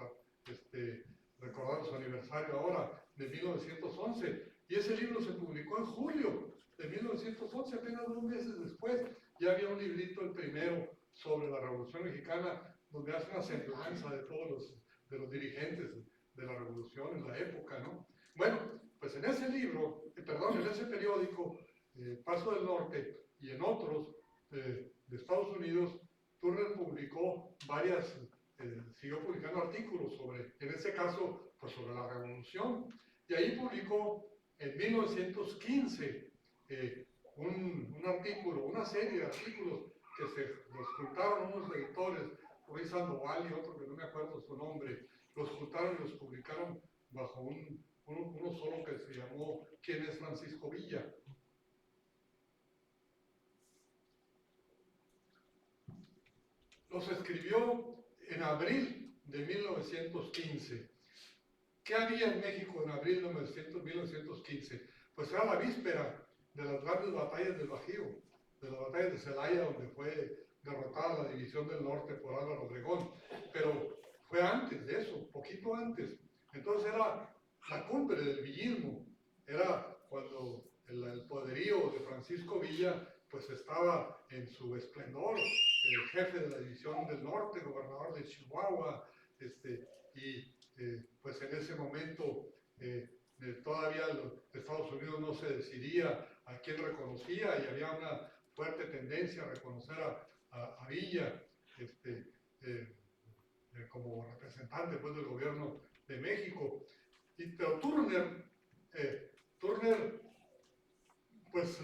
recordando su aniversario ahora, de 1911, y ese libro se publicó en julio de 1911, apenas 2 meses después. Ya había un librito, el primero, sobre la Revolución Mexicana, donde hace una semblanza de todos los dirigentes de la Revolución en la época, ¿no? Bueno, pues en ese libro, en ese periódico, Paso del Norte, y en otros de Estados Unidos, Turner publicó siguió publicando artículos sobre, en ese caso, pues sobre la Revolución, y ahí publicó en 1915 un artículo, una serie de artículos que los juntaron unos editores, Luis Sandoval y otro que no me acuerdo su nombre, los juntaron y los publicaron bajo uno solo que se llamó ¿Quién es Francisco Villa? Los escribió en abril de 1915. ¿Qué había en México en abril de 1915? Pues era la víspera de las grandes batallas del Bajío, de las batallas de Celaya, donde fue derrotada la División del Norte por Álvaro Obregón, pero fue antes de eso, poquito antes. Entonces era la cumbre del villismo, era cuando el poderío de Francisco Villa pues estaba en su esplendor, el jefe de la División del Norte, gobernador de Chihuahua, pues en ese momento todavía Estados Unidos no se decidía a quién reconocía y había una fuerte tendencia a reconocer a Villa como representante pues, del gobierno de México. Pero Turner, pues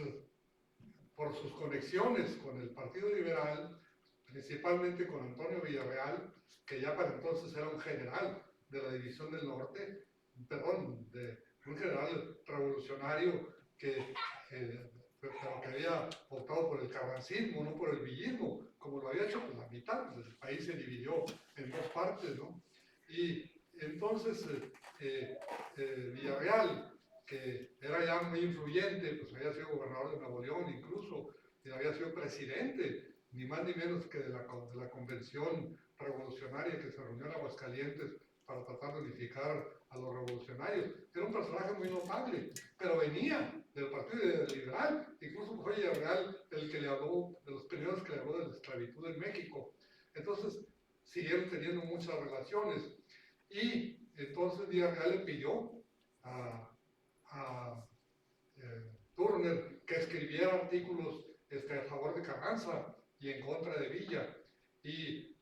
por sus conexiones con el Partido Liberal, principalmente con Antonio Villarreal, que ya para entonces era un general de la División del Norte, un general revolucionario que había optado por el carrancismo, no por el villismo, como lo había hecho pues, la mitad, el país se dividió en 2 partes, ¿no? Y entonces Villarreal, que era ya muy influyente, pues había sido gobernador de Nuevo León incluso, y había sido presidente, ni más ni menos que de la convención revolucionaria que se reunió en Aguascalientes para tratar de unificar a los revolucionarios. Era un personaje muy notable, pero venía del Partido Liberal, incluso fue Villarreal el que le habló, de los primeros que le habló de la esclavitud en México. Entonces, siguieron teniendo muchas relaciones. Y entonces Villarreal le pidió a Turner que escribiera artículos a favor de Carranza y en contra de Villa. Y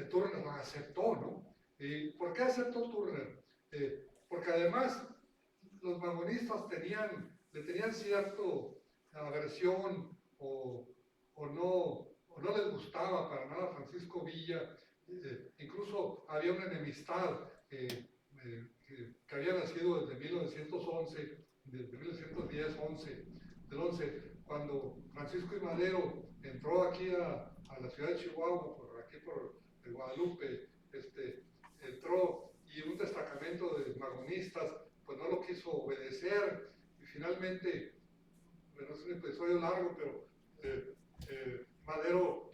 Turner lo aceptó, ¿no? ¿Y por qué aceptó Turner? Porque además los magonistas le tenían cierta aversión o no les gustaba para nada a Francisco Villa. Incluso había una enemistad que había nacido desde 1911, desde 1910-11, cuando Francisco I. Madero entró aquí a la ciudad de Chihuahua, por Guadalupe, entró y un destacamento de magonistas pues no lo quiso obedecer y finalmente, bueno, es un episodio largo, pero Madero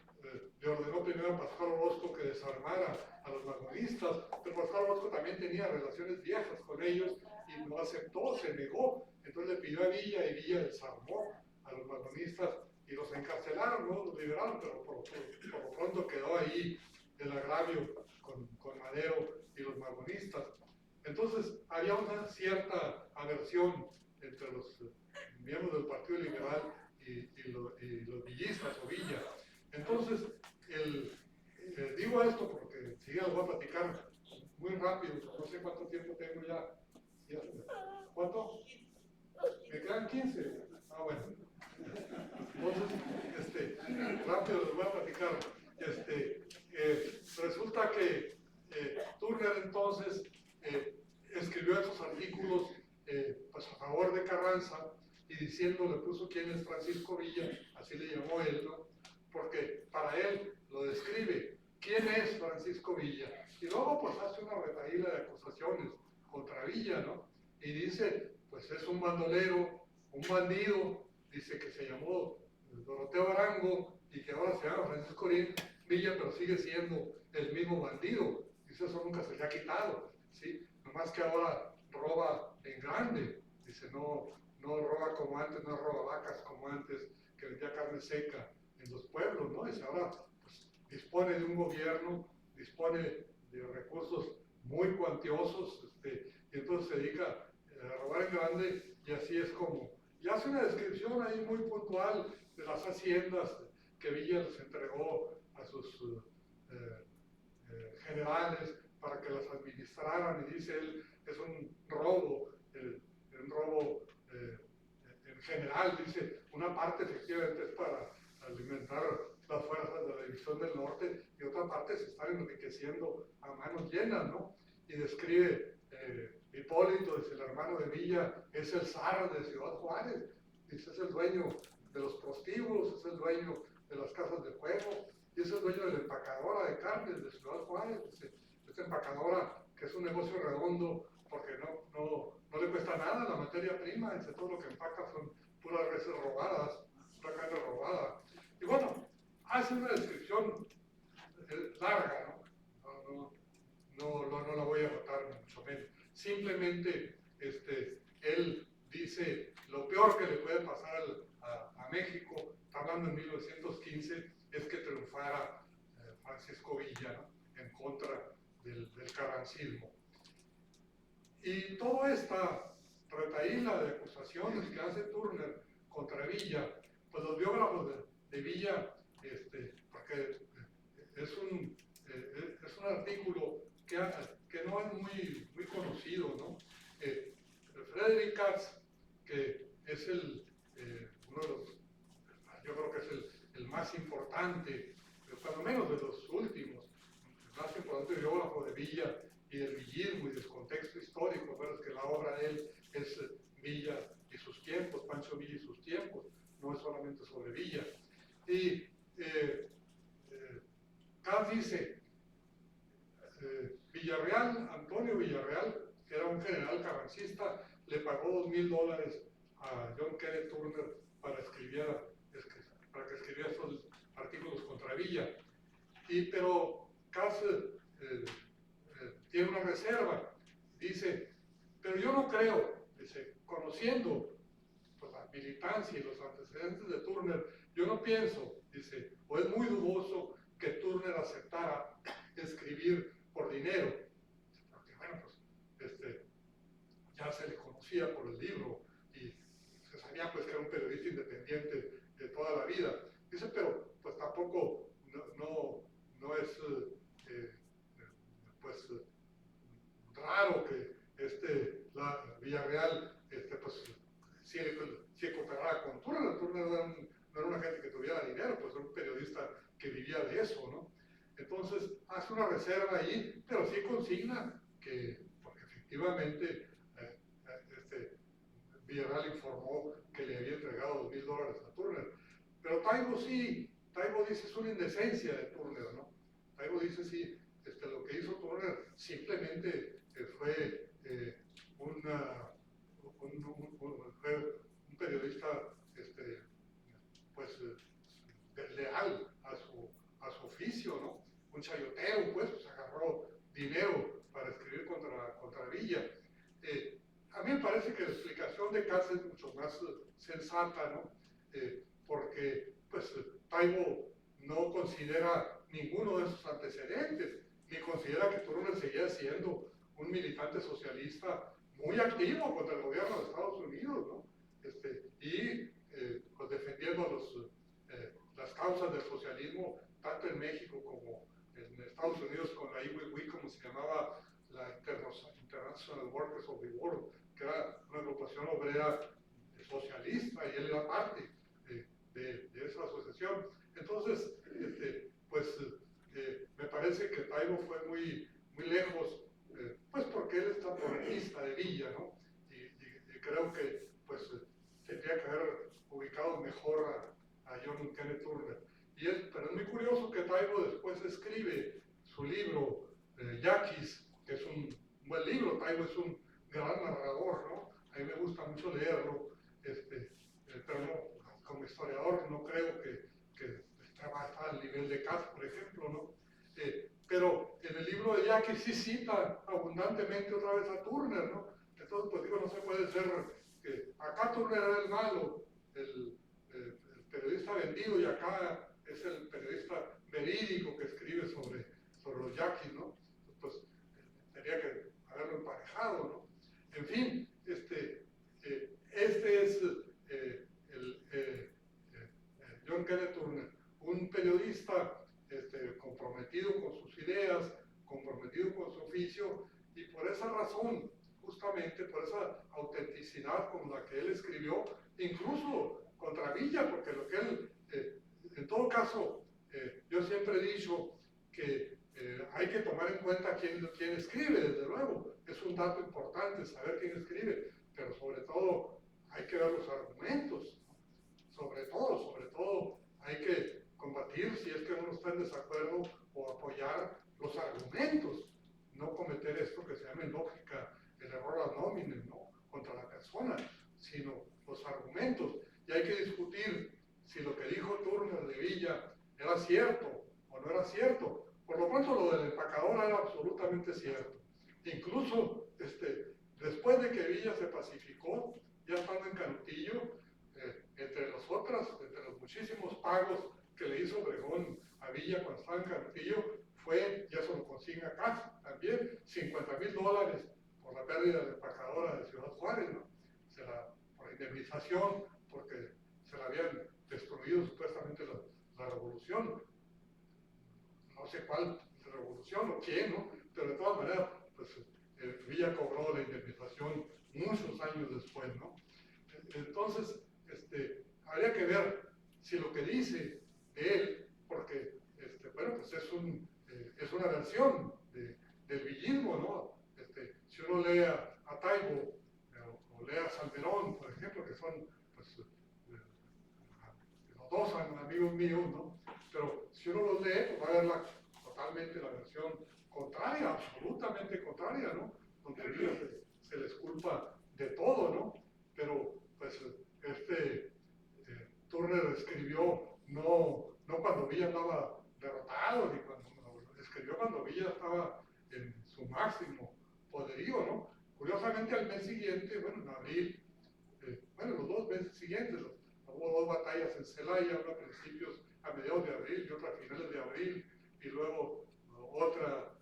le ordenó primero a Pascual Orozco que desarmara a los magonistas, pero Pascual Orozco también tenía relaciones viejas con ellos y no aceptó, se negó. Entonces le pidió a Villa y Villa desarmó a los magonistas y los encarcelaron, ¿no? Los liberaron, pero por lo pronto quedó ahí el agravio con Madero y los magonistas. Entonces había una cierta aversión entre los miembros del Partido Liberal y los villistas o Villa. Entonces, digo esto porque si ya lo voy a platicar muy rápido, no sé cuánto tiempo tengo ya. ¿Cuánto? Me quedan 15. Ah, bueno. Entonces, rápido les voy a platicar. Resulta que Turner entonces escribió esos artículos pues a favor de Carranza y le puso quién es Francisco Villa, así le llamó él, ¿no? Porque para él lo describe, ¿quién es Francisco Villa? Y luego pues hace una retahíla de acusaciones contra Villa, ¿no? Y dice, pues es un bandolero, un bandido, dice que se llamó Doroteo Arango y que ahora se llama Francisco Villa, pero sigue siendo el mismo bandido. Dice, eso nunca se le ha quitado, ¿sí? Nomás que ahora roba en grande. Dice, no roba como antes, no roba vacas como antes, que vendía carne seca en los pueblos, ¿no? Dice, ahora pues, dispone de un gobierno, dispone de recursos muy cuantiosos, y entonces se dedica a robar en grande, y así es como... Y hace una descripción ahí muy puntual de las haciendas que Villa les entregó a sus generales para que las administraran, y dice él, es un robo, un robo en general, dice, una parte efectivamente es para alimentar las fuerzas de la División del Norte y otra parte se están enriqueciendo a manos llenas, ¿no? Y describe Hipólito, dice, el hermano de Villa, es el zar de Ciudad Juárez, dice, es el dueño de los prostíbulos, es el dueño de las casas de juego, y es el dueño de la empacadora de carnes de Ciudad Juárez, dice, esta empacadora que es un negocio redondo porque no le cuesta nada la materia prima, dice, todo lo que empaca son puras reses robadas, pura carne robada. Y bueno, hace una descripción larga, no la voy a anotar, mucho menos. Simplemente él dice lo peor que le puede pasar a México, hablando en 1915, es que triunfara Francisco Villa, ¿no? En contra del carrancismo. Y toda esta retahíla de acusaciones que hace Turner contra Villa, pues los biógrafos de Villa, porque es un artículo que no es muy conocido, ¿no? Frederick Katz, que es uno de los, yo creo que es el más importante, cuando menos de los últimos, el más importante biógrafo de Villa y del villismo y del contexto histórico, pero es que la obra de él es Villa y sus tiempos, Pancho Villa y sus tiempos, no es solamente sobre Villa. Y Katz dice, Villarreal, Antonio Villarreal, que era un general carrancista, le pagó $2,000 a John Kenneth Turner para que escribiera esos artículos contra Villa. Pero Cass tiene una reserva, dice, pero yo no creo, dice, conociendo pues, la militancia y los antecedentes de Turner, yo no pienso, dice, o es muy dudoso que Turner aceptara escribir por dinero, porque bueno, pues ya se le conocía por el libro y se sabía pues que era un periodista independiente de toda la vida. Dice, pero pues tampoco no es pues raro que la Villarreal pues sí cooperara con Turner. Turner no era una gente que tuviera dinero, pues era un periodista que vivía de eso, ¿no? Entonces hace una reserva ahí, pero sí consigna que, porque efectivamente Villarreal informó que le había entregado $2,000 a Turner. Pero Taibo dice es una indecencia de Turner, ¿no? Taibo dice sí, lo que hizo Turner simplemente fue un periodista pues desleal a su oficio, ¿no? Un chayotero, pues agarró dinero para escribir contra Villa. A mí me parece que la explicación de Cass es mucho más sensata, ¿no? Porque pues Taibo no considera ninguno de esos antecedentes, ni considera que Turner seguía siendo un militante socialista muy activo contra el gobierno de Estados Unidos, ¿no? Pues defendiendo las causas del socialismo, tanto en México como en Estados Unidos, con la IWW, como se llamaba la International Workers of the World, que era una agrupación obrera socialista, y él era parte de esa asociación. Entonces, me parece que Taibo fue muy lejos, pues porque él es taponista de Villa, ¿no? Y creo que pues tendría que haber ubicado mejor a John Kenneth Turner. Pero es muy curioso que Taibo después escribe su libro, Yaquis, que es un buen libro. Taibo es un gran narrador, ¿no? A mí me gusta mucho leerlo, pero no, como historiador no creo que está al nivel de Cass, por ejemplo, ¿no? Pero en el libro de Yaquis sí cita abundantemente otra vez a Turner, ¿no? Entonces, pues digo, no se puede ser que acá Turner era el malo, el periodista vendido, y acá es el periodista verídico que escribe sobre los Yaquis, ¿no? Pues tendría que haberlo emparejado, ¿no? En fin, este es John Kenneth Turner, un periodista comprometido con sus ideas, comprometido con su oficio, y por esa razón, justamente por esa autenticidad con la que él escribió, incluso contra Villa, porque lo que él, en todo caso, yo siempre he dicho que hay que tomar en cuenta quién escribe, desde luego, es un dato importante saber quién escribe, pero sobre todo hay que ver los argumentos, sobre todo hay que combatir si es que uno está en desacuerdo o apoyar los argumentos, no cometer esto que se llama en lógica el error ad nominem, ¿no? Contra la persona, sino los argumentos. Y hay que discutir si lo que dijo Turner de Villa era cierto o no era cierto. Por lo pronto lo del empacador era absolutamente cierto. Incluso después de que Villa se pacificó, ya estando en Canutillo, entre los muchísimos pagos que le hizo Obregón a Villa cuando estaba en Canutillo, fue, y eso lo consigna Cass también, $50,000 por la pérdida de la empacadora de Ciudad Juárez, ¿no? Por indemnización, porque se la habían destruido supuestamente la revolución. No sé cuál revolución o quién, ¿no? Pero de todas maneras, pues Villa cobró la indemnización muchos años después, ¿no? Entonces, habría que ver si lo que dice de él, porque, bueno, pues es una versión del villismo, ¿no? Si uno lee a Taibo o lee a Salmerón, por ejemplo, que son, pues, los dos son amigos míos, ¿no? Pero si uno los lee, pues va a ver totalmente la versión contraria, absolutamente contraria, ¿no? Donde Villa se les culpa de todo, ¿no? Pero pues Turner escribió no cuando Villa andaba derrotado, ni cuando escribió cuando Villa estaba en su máximo poderío, ¿no? Curiosamente al mes siguiente, bueno, en abril, los 2 meses siguientes, hubo 2 batallas en Celaya, una a mediados de abril y otra a finales de abril, y luego otra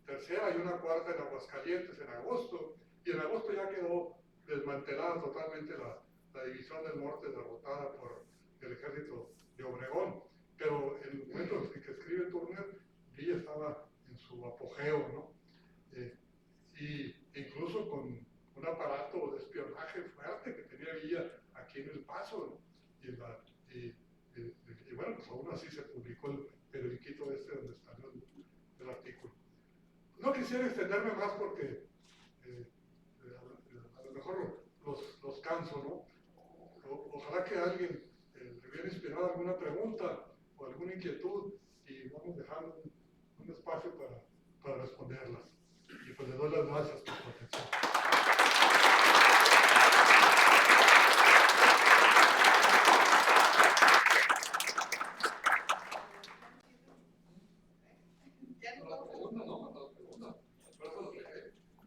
tercera y una cuarta en Aguascalientes en agosto, y en agosto ya quedó desmantelada totalmente la División del Norte, derrotada por el ejército de Obregón. Pero en el momento en que escribe Turner, Villa estaba en su apogeo, ¿no? Y incluso con un aparato de espionaje fuerte que tenía Villa aquí en El Paso, ¿no? Y bueno, pues aún así se publicó el periodiquito donde salió el artículo. No quisiera extenderme más porque a lo mejor los canso, ¿no? Ojalá que alguien le hubiera inspirado alguna pregunta o alguna inquietud y vamos dejando un espacio para responderlas. Y pues les doy las gracias por su atención.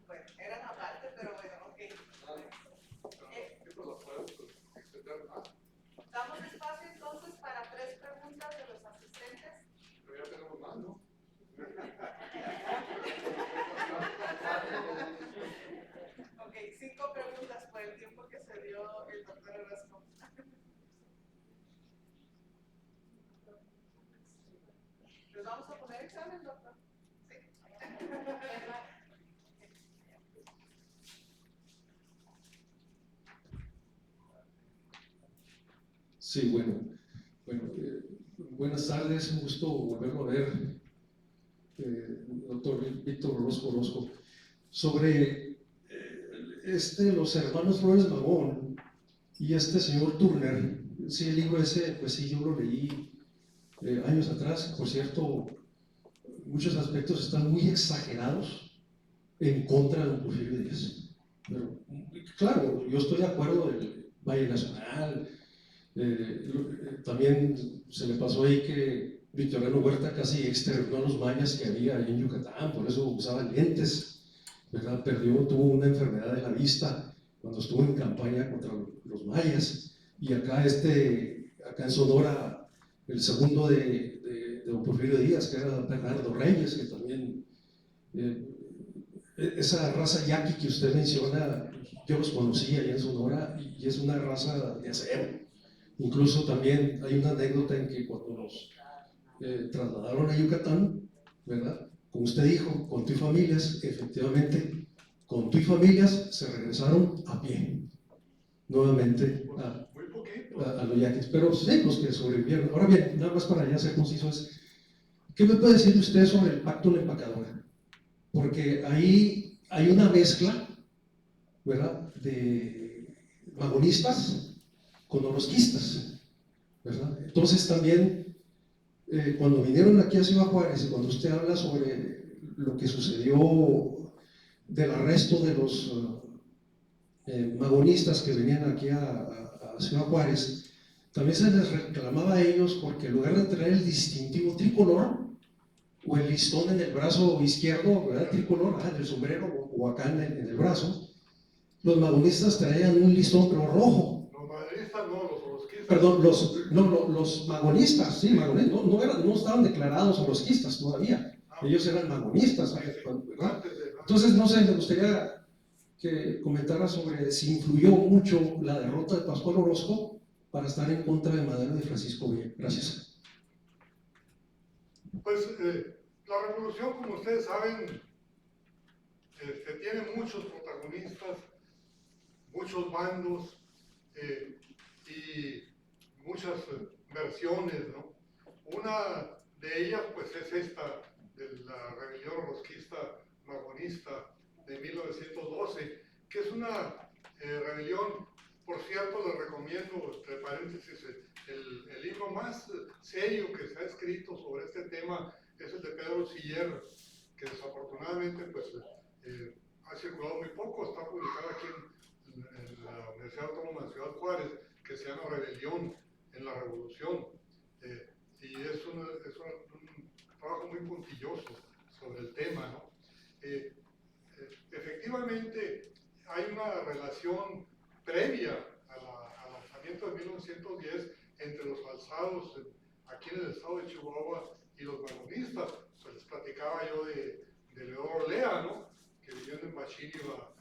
Bueno, eran aparte, pero bueno, ok. Damos espacio entonces para 3 preguntas de los asistentes. Pero ya tenemos más, ¿no? Ok, 5 preguntas por el tiempo que se dio el doctor Orozco. ¿Les vamos a poner examen, doctor? Sí. Sí, buenas tardes, un gusto volverlo a ver, doctor Víctor Orozco. Sobre los hermanos Flores Magón y señor Turner, sí, el libro ese, pues sí, yo lo leí años atrás. Por cierto, muchos aspectos están muy exagerados en contra de don Porfirio Díaz. Pero, claro, yo estoy de acuerdo del Valle Nacional. También se le pasó ahí que Victoriano Huerta casi exterminó a los mayas que había ahí en Yucatán, por eso usaba lentes, ¿verdad? Tuvo una enfermedad de la vista cuando estuvo en campaña contra los mayas. Y acá en Sonora, el segundo de don Porfirio Díaz, que era Bernardo Reyes, que también esa raza yaqui que usted menciona, yo los conocí allá en Sonora y es una raza de acero. Incluso también hay una anécdota en que cuando nos trasladaron a Yucatán, ¿verdad? Como usted dijo, con tu y familias, efectivamente, con tu y familias se regresaron a pie, nuevamente a los yaquis. Pero sí, los que sobrevivieron. Ahora bien, nada más para ya ser conciso, ¿qué me puede decir usted sobre el pacto de la empacadora? Porque ahí hay una mezcla, ¿verdad?, de magonistas con orozquistas, ¿verdad? Entonces también, cuando vinieron aquí a Ciudad Juárez, y cuando usted habla sobre lo que sucedió del arresto de los magonistas que venían aquí a Ciudad Juárez, también se les reclamaba a ellos porque en lugar de traer el distintivo tricolor o el listón en el brazo izquierdo, ¿verdad?, tricolor, en el sombrero o acá en el brazo, los magonistas traían un listón pero rojo. Perdón, los magonistas, sí, magonistas, no estaban declarados orozquistas todavía, ellos eran magonistas, ¿verdad? Entonces, no sé, me gustaría que comentara sobre si influyó mucho la derrota de Pascual Orozco para estar en contra de Madero y de Francisco Villa. Gracias. Pues la revolución, como ustedes saben, tiene muchos protagonistas, muchos bandos y muchas versiones, ¿no? Una de ellas, pues, es esta de la rebelión orozquista magonista de 1912, que es una rebelión, por cierto, les recomiendo, entre paréntesis, el libro más serio que se ha escrito sobre este tema es el de Pedro Siller, que desafortunadamente pues, ha circulado muy poco, está publicada aquí en la Universidad Autónoma de Ciudad Juárez, que se llama Rebelión en la Revolución, y es un trabajo muy puntilloso sobre el tema, ¿no? Efectivamente, hay una relación previa al lanzamiento de 1910 entre los alzados aquí en el estado de Chihuahua y los magonistas. Pues les platicaba yo de Leodoro Lea, ¿no? Que viviendo en Machíniva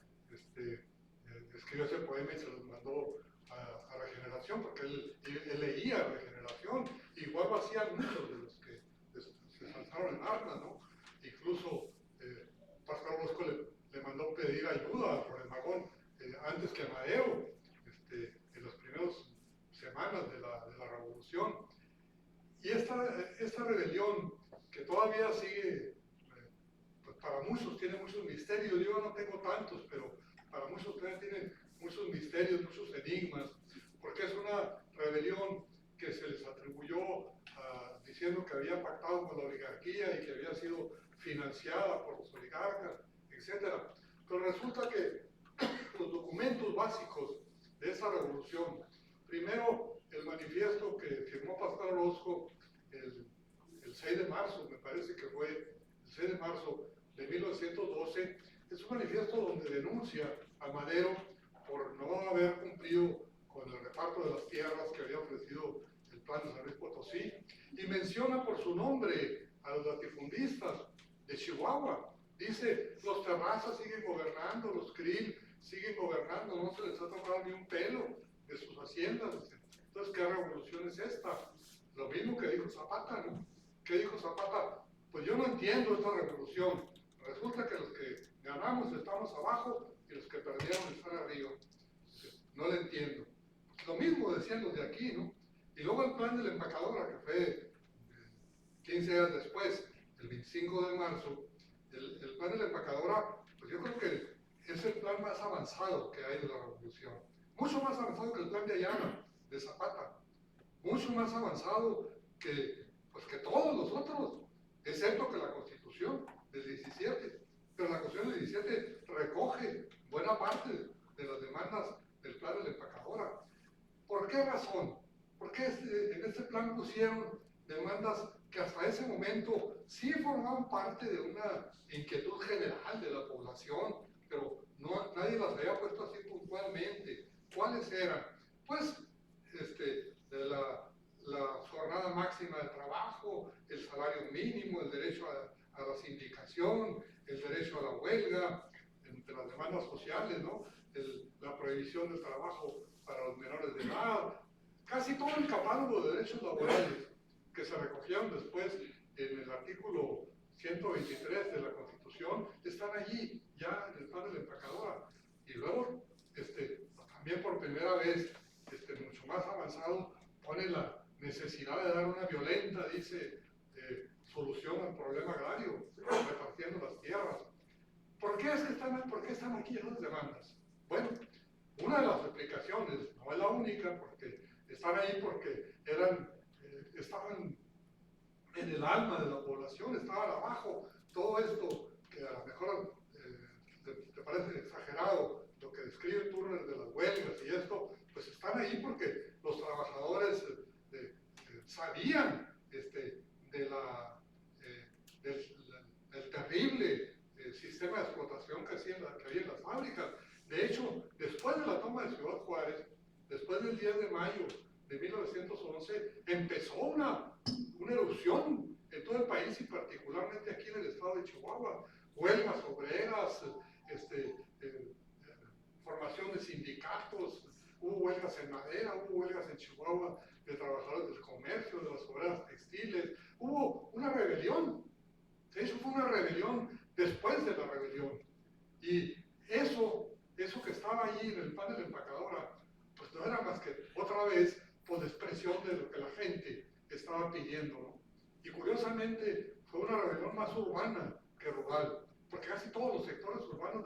escribió ese poema y se los mandó a Regeneración, porque él leía Regeneración, igual lo hacían muchos de los que se lanzaron en armas, ¿no? Incluso Pascual Orozco le mandó pedir ayuda por el Magón antes que a Madero, en las primeras semanas de la Revolución. Y esta rebelión, que todavía sigue, pues para muchos tiene muchos misterios, yo no tengo tantos, pero para muchos todavía tiene muchos misterios, muchos enigmas, porque es una rebelión que se les atribuyó diciendo que había pactado con la oligarquía y que había sido financiada por los oligarcas, etc. Pero resulta que los documentos básicos de esa revolución, primero el manifiesto que firmó Pascual Orozco el 6 de marzo, me parece que fue el 6 de marzo de 1912, es un manifiesto donde denuncia a Madero por no haber cumplido con el reparto de las tierras que había ofrecido el plan de San Luis Potosí, y menciona por su nombre a los latifundistas de Chihuahua. Dice, los Terrazas siguen gobernando, los Krill siguen gobernando, no se les ha tocado ni un pelo de sus haciendas. Entonces, ¿qué revolución es esta? Lo mismo que dijo Zapata, ¿no? ¿Qué dijo Zapata? Pues yo no entiendo esta revolución. Resulta que los que ganamos estamos abajo y los que perdieron están arriba. No lo entiendo. Lo mismo decían los de aquí, ¿no? Y luego el plan de la empacadora, que fue 15 días después, el 25 de marzo, el plan de la empacadora, pues yo creo que es el plan más avanzado que hay de la revolución. Mucho más avanzado que el plan de Ayala, de Zapata. Mucho más avanzado que todos los otros, excepto que la Constitución del 17. Pero la Constitución del 17 recoge buena parte de las demandas del plan de la empacadora. ¿Por qué razón? Porque en este plan pusieron demandas que hasta ese momento sí formaban parte de una inquietud general de la población, pero nadie las había puesto así puntualmente. ¿Cuáles eran? Pues de la jornada máxima de trabajo, el salario mínimo, el derecho a la sindicación, el derecho a la huelga, entre las demandas sociales, ¿no? La prohibición del trabajo para los menores de edad, casi todo el catálogo de derechos laborales que se recogieron después en el artículo 123 de la Constitución, están allí, ya en el plan de la empacadora. Y luego, también por primera vez, mucho más avanzado, pone la necesidad de dar una violenta, dice, solución al problema agrario, repartiendo las tierras. ¿Por qué están aquí esas demandas? Bueno, una de las explicaciones, no es la única, porque están ahí porque estaban en el alma de la población, estaban abajo. Todo esto, que a lo mejor te parece exagerado, lo que describe Turner de las huelgas y esto, pues están ahí porque los trabajadores sabían del terrible sistema de explotación que había en las fábricas. De hecho, después de la toma de Ciudad Juárez, después del 10 de mayo de 1911, empezó una erupción en todo el país y particularmente aquí en el estado de Chihuahua. Huelgas obreras, formación de sindicatos, hubo huelgas en madera, hubo huelgas en Chihuahua de trabajadores del comercio, de las obreras textiles, hubo una rebelión. De hecho, fue una rebelión después de la rebelión. Y eso que estaba allí en el plan de la empacadora, pues no era más que otra vez por expresión de lo que la gente estaba pidiendo, ¿no? Y curiosamente fue una rebelión más urbana que rural, porque casi todos los sectores urbanos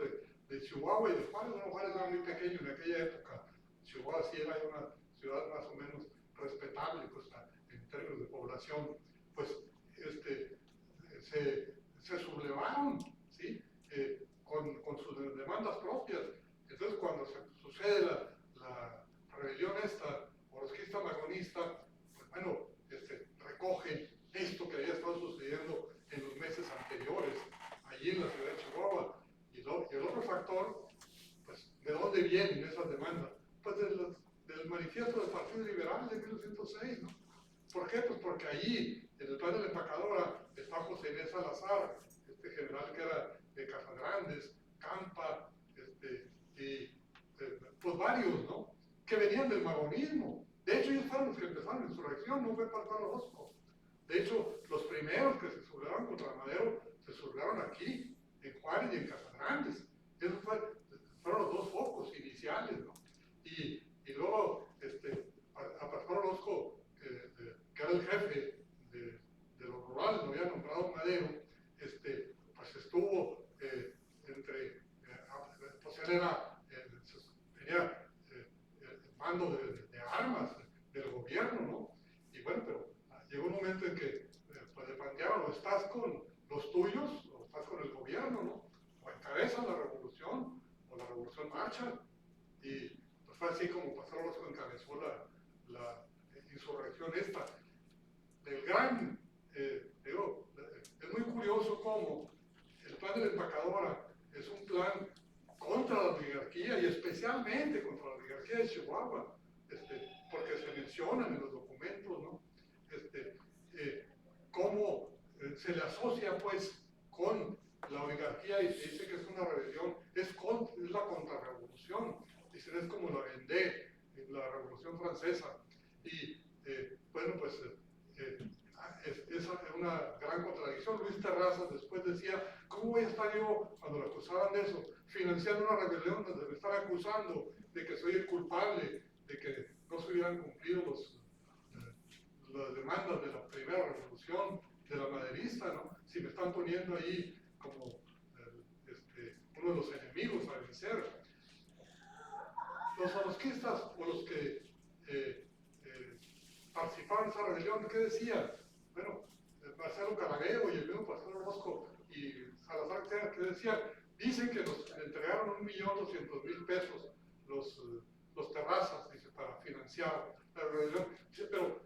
de Chihuahua y de Juárez era muy pequeño en aquella época. Chihuahua sí era una ciudad más o menos respetable, pues, en términos de población. Pues se sublevaron porque allí, en el plan de la empacadora, está José Inés Salazar, este general que era de Casagrandes, Campa, pues varios, ¿no? Que venían del magonismo. De hecho, ellos fueron los que empezaron la insurrección, no fue Pascual Orozco. De hecho, los primeros que se sublevaron contra Madero se sublevaron aquí, en Juárez y en Casagrandes. Esos fueron los dos focos iniciales, ¿no? Y luego, a Pascual Orozco, que era el jefe de los rurales, lo había nombrado Madero, pues estuvo pues él tenía el mando de armas del gobierno, ¿no? Y bueno, pero llegó un momento en que pues le plantearon, o estás con los tuyos, o estás con el gobierno, ¿no? O encabezas la revolución, o la revolución marcha. Y pues fue así como Pascual Orozco encabezó la insurrección esta. Del gran, es muy curioso cómo el plan de la empacadora es un plan contra la oligarquía y especialmente contra la oligarquía de Chihuahua, porque se mencionan en los documentos, ¿no? Cómo se le asocia pues con la oligarquía y se dice que es una rebelión, es la contrarrevolución, dicen es como la Vendée, la Revolución Francesa, y bueno pues es una gran contradicción. Luis Terrazas después decía, ¿cómo voy a estar yo, cuando lo acusaban de eso, financiando una rebelión donde me están acusando de que soy el culpable, de que no se hubieran cumplido las demandas de la primera revolución, de la maderista, ¿no? Si me están poniendo ahí como uno de los enemigos a vencer. Los orozquistas o los que participaron en esa rebelión, ¿qué decían? Bueno, Marcelo Caragueo y el mismo Pascual Orozco y Salazar, ¿qué decían? Dicen que nos entregaron 1.200.000 pesos los Terrazas, dice, para financiar la rebelión. Dice, pero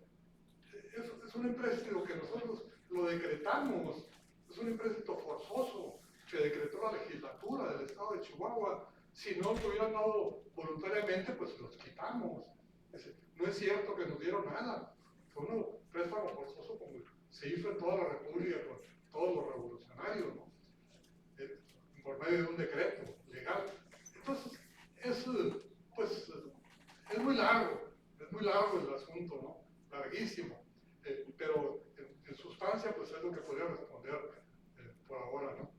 es un empréstito que nosotros lo decretamos, es un empréstito forzoso que decretó la legislatura del estado de Chihuahua. Si no lo hubieran dado voluntariamente, pues los quitamos. Dice, no es cierto que nos dieron nada, fue un préstamo forzoso como se hizo en toda la República con todos los revolucionarios, ¿no? Por medio de un decreto legal. Entonces, es muy largo el asunto, ¿no? Larguísimo. Pero en sustancia, pues es lo que podría responder por ahora, ¿no?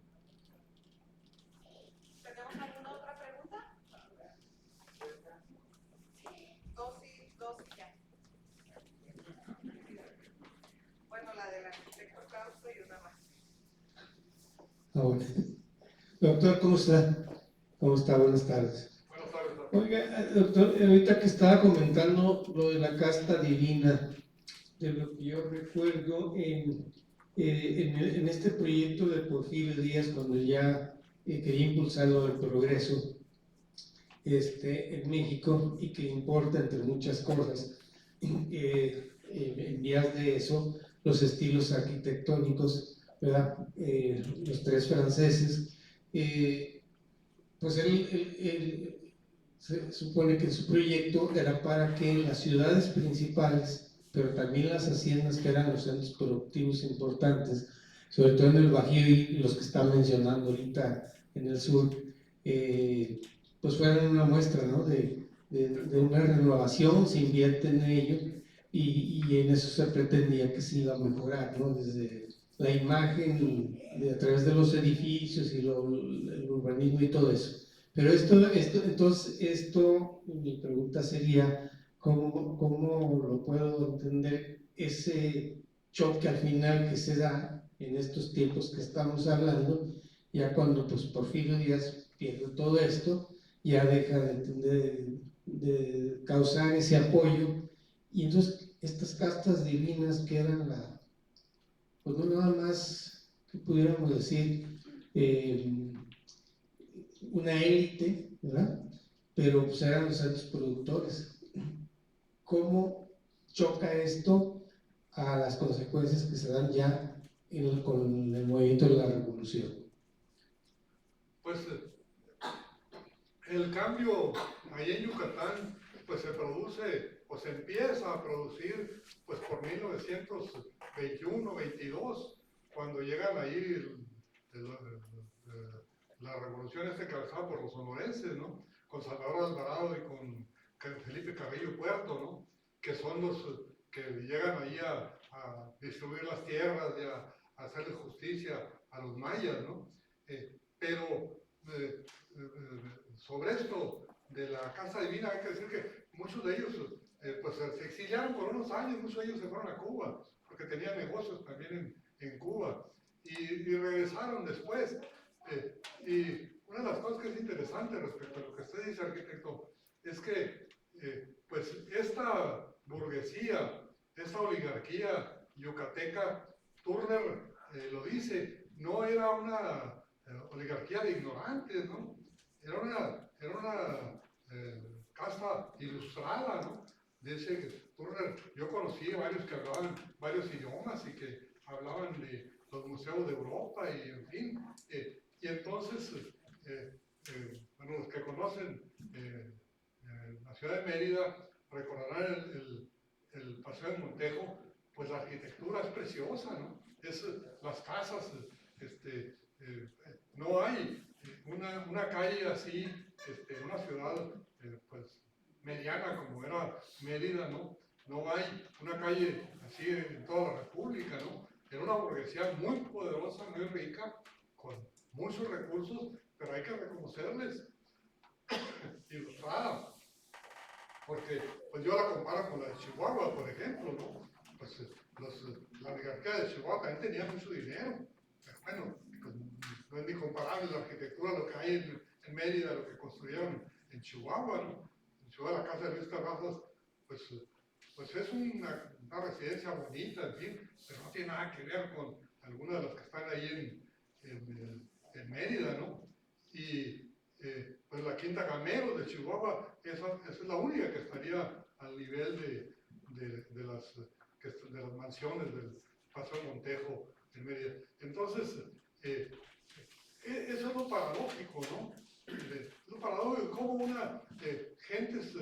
¿Tenemos alguna otra pregunta? Dos y ya. Bueno, la del arquitecto Causto y una más. Bueno. Doctor, ¿cómo está? ¿Cómo está? Buenas tardes. Buenas tardes, doctor. Oiga, doctor, ahorita que estaba comentando lo de la casta divina, de lo que yo recuerdo en este proyecto de Porfirio Díaz, cuando ya quería impulsar lo del progreso en México y que importa, entre muchas cosas, en vías de eso, los estilos arquitectónicos, ¿verdad? Los tres franceses, pues él se supone que su proyecto era para que las ciudades principales, pero también las haciendas que eran los centros productivos importantes, sobre todo en el Bajío y los que están mencionando ahorita en el sur, pues fueran una muestra, ¿no? de una renovación, se invierte en ello y en eso se pretendía que se iba a mejorar, ¿no? Desde la imagen, a través de los edificios y el urbanismo y todo eso. Pero entonces, mi pregunta sería, ¿cómo lo puedo entender ese choque al final que se da en estos tiempos que estamos hablando, ya cuando pues Porfirio Díaz pierde todo esto, ya deja de causar ese apoyo, y entonces estas castas divinas que eran pues no nada más que pudiéramos decir una élite, ¿verdad? Pero pues eran los altos productores. ¿Cómo choca esto a las consecuencias que se dan ya con el movimiento de la revolución? Pues el cambio ahí en Yucatán pues se produce pues empieza a producir pues por 1921, 22, cuando llegan ahí la revolución encabezada por los sonorenses, ¿no? Con Salvador Alvarado y con Felipe Carrillo Puerto, ¿no? Que son los que llegan ahí a distribuir las tierras y a hacerle justicia a los mayas, ¿no? Pero sobre esto de la Casa Divina hay que decir que muchos de ellos pues se exiliaron por unos años, muchos de ellos se fueron a Cuba, porque tenían negocios también en Cuba, y regresaron después. Y una de las cosas que es interesante respecto a lo que usted dice, arquitecto, es que pues esta burguesía, esta oligarquía yucateca, Turner lo dice, no era una oligarquía de ignorantes, ¿no? Era una casta ilustrada, ¿no? Dice que Turner, yo conocí a varios que hablaban varios idiomas y que hablaban de los museos de Europa y en fin, y entonces, bueno, los que conocen la ciudad de Mérida recordarán el Paseo de Montejo, pues la arquitectura es preciosa, ¿no? Las casas, no hay una calle así, una ciudad pues mediana como era Mérida, ¿no? No hay una calle así en toda la República, ¿no? Era una burguesía muy poderosa, muy rica, con muchos recursos, pero hay que reconocerles, ilustrada, porque pues yo la comparo con la de Chihuahua, por ejemplo, ¿no? Pues la oligarquía de Chihuahua también tenía mucho dinero, pero bueno, pues, no es ni comparable la arquitectura, lo que hay en Mérida, lo que construyeron en Chihuahua, ¿no? En Chihuahua, la casa de Luis Terrazas, pues es una residencia bonita, en fin, pero no tiene nada que ver con algunas de las que están ahí en Mérida, ¿no? Y pues la Quinta Gamero de Chihuahua, esa es la única que estaría al nivel de las mansiones del Paseo Montejo en Mérida. Entonces, eso es lo paradójico, ¿no? Lo paradójico, como una gentes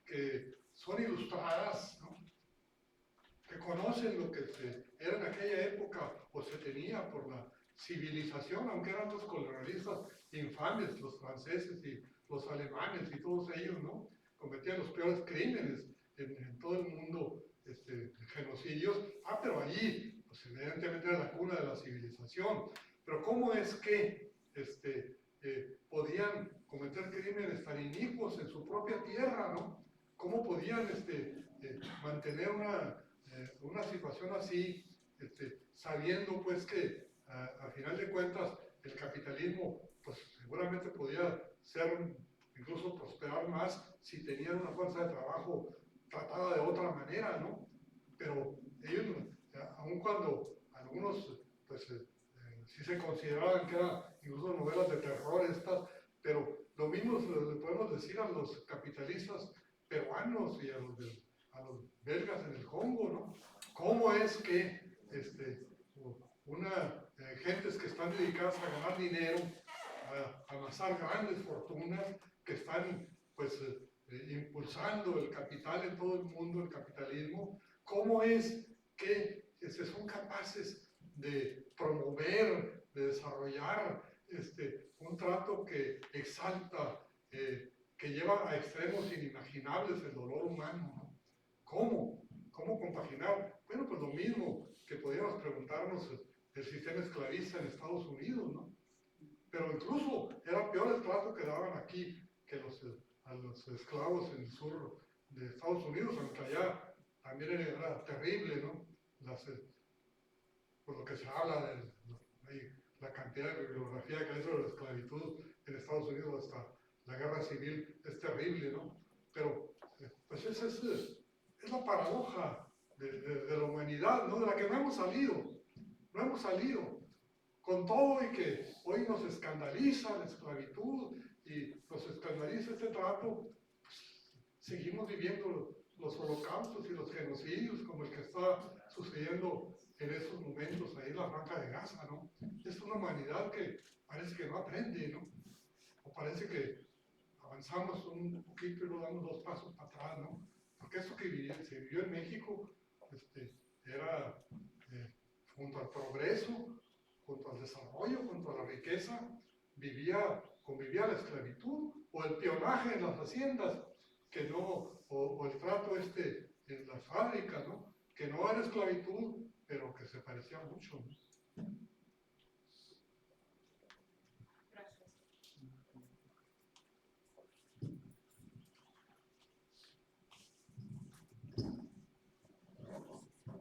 que son ilustradas, ¿no? Que conocen lo que era en aquella época o se tenía por la civilización, aunque eran los colonialistas infames, los franceses y los alemanes y todos ellos, ¿no? Cometían los peores crímenes en todo el mundo, genocidios. Pero allí, pues evidentemente era la cuna de la civilización. Pero ¿cómo es que podían cometer crímenes tan inicuos en su propia tierra, ¿no? ¿Cómo podían mantener una situación así, sabiendo pues que a final de cuentas el capitalismo pues seguramente podía ser, incluso prosperar más si tenían una fuerza de trabajo tratada de otra manera, ¿no? Pero ellos, aun cuando algunos pues sí se consideraban que eran incluso novelas de terror estas, pero lo mismo le podemos decir a los capitalistas peruanos y a los belgas en el Congo, ¿no? ¿Cómo es que gentes que están dedicadas a ganar dinero, a amasar grandes fortunas, que están pues impulsando el capital en todo el mundo, el capitalismo, cómo es que son capaces de promover, de desarrollar un trato que exalta, que lleva a extremos inimaginables el dolor humano, ¿no? ¿Cómo? ¿Cómo compaginar? Bueno, pues lo mismo que podríamos preguntarnos del sistema esclavista en Estados Unidos, ¿no? Pero incluso era peor el trato que daban aquí que a los esclavos en el sur de Estados Unidos, aunque allá también era terrible, ¿no? Por lo que se habla de la cantidad de bibliografía que hay sobre la esclavitud en Estados Unidos hasta la guerra civil es terrible, ¿no? Pero pues esa es la paradoja de la humanidad, ¿no? De la que no hemos salido, con todo y que hoy nos escandaliza la esclavitud y nos escandaliza este trato, pues, seguimos viviendo los holocaustos y los genocidios como el que está sucediendo en estos momentos ahí en la Franja de Gaza, ¿no? Es una humanidad que parece que no aprende, ¿no? O parece que avanzamos un poquito y luego damos 2 pasos para atrás, ¿no? porque eso que se vivió en México era junto al progreso, junto al desarrollo, junto a la riqueza, convivía la esclavitud o el peonaje en las haciendas, que no, o el trato en las fábricas, ¿no? Que no era esclavitud, pero que se parecía mucho, ¿no?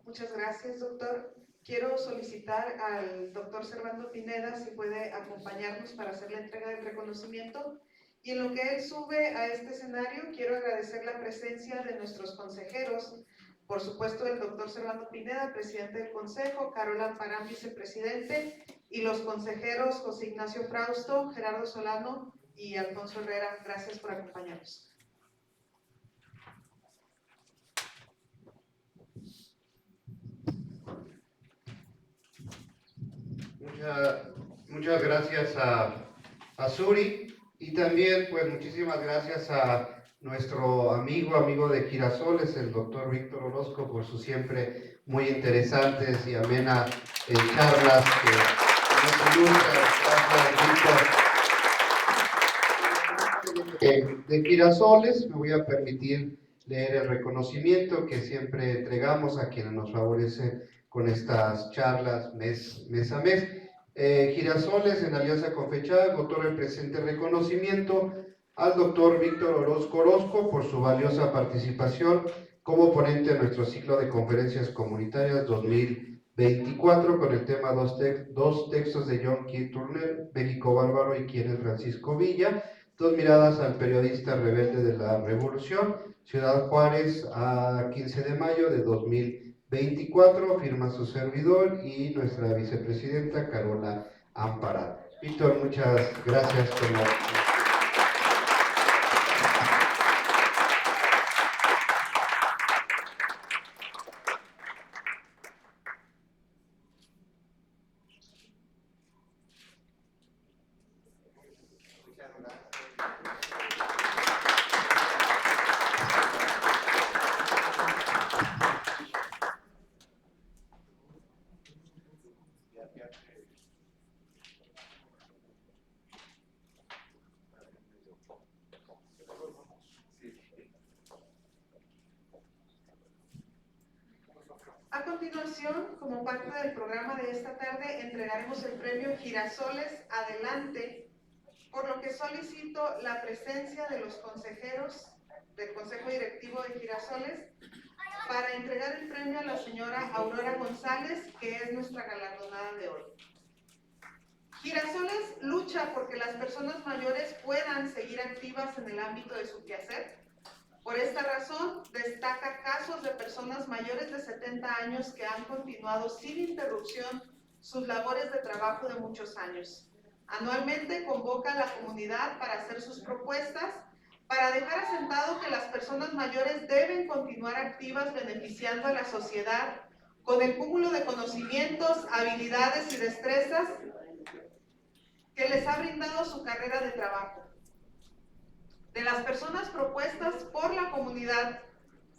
Muchas gracias, doctor. Quiero solicitar al doctor Servando Pineda si puede acompañarnos para hacer la entrega del reconocimiento. Y en lo que él sube a este escenario, quiero agradecer la presencia de nuestros consejeros, por supuesto el doctor Servando Pineda, presidente del Consejo, Carola Amparán, vicepresidente, y los consejeros José Ignacio Frausto, Gerardo Solano y Alfonso Herrera. Gracias por acompañarnos. Muchas gracias a Suri, y también pues muchísimas gracias a nuestro amigo de Girasoles, el doctor Víctor Orozco, por sus siempre muy interesantes y amenas charlas que nos ilustran. Gracias, Víctor. De Girasoles me voy a permitir leer el reconocimiento que siempre entregamos a quienes nos favorecen con estas charlas mes a mes. Girasoles, en alianza con FECHAC, otorga el presente reconocimiento al doctor Víctor Orozco por su valiosa participación como ponente en nuestro ciclo de conferencias comunitarias 2024 con el tema dos textos de John Keith Turner, México Bárbaro y quién es Francisco Villa, dos miradas al periodista rebelde de la Revolución, Ciudad Juárez, a 15 de mayo de 2024, firma su servidor y nuestra vicepresidenta Carola Amparán. Víctor, muchas gracias por la... A continuación, como parte del programa de esta tarde, entregaremos el premio Girasoles Adelante, por lo que solicito la presencia de los consejeros del Consejo Directivo de Girasoles para entregar el premio a la señora Aurora González, que es nuestra galardonada de hoy. Girasoles lucha porque las personas mayores puedan seguir activas en el ámbito de su quehacer. Por esta razón, destaca casos de personas mayores de 70 años que han continuado sin interrupción sus labores de trabajo de muchos años. Anualmente convoca a la comunidad para hacer sus propuestas, para dejar asentado que las personas mayores deben continuar activas beneficiando a la sociedad con el cúmulo de conocimientos, habilidades y destrezas que les ha brindado su carrera de trabajo. De las personas propuestas por la comunidad,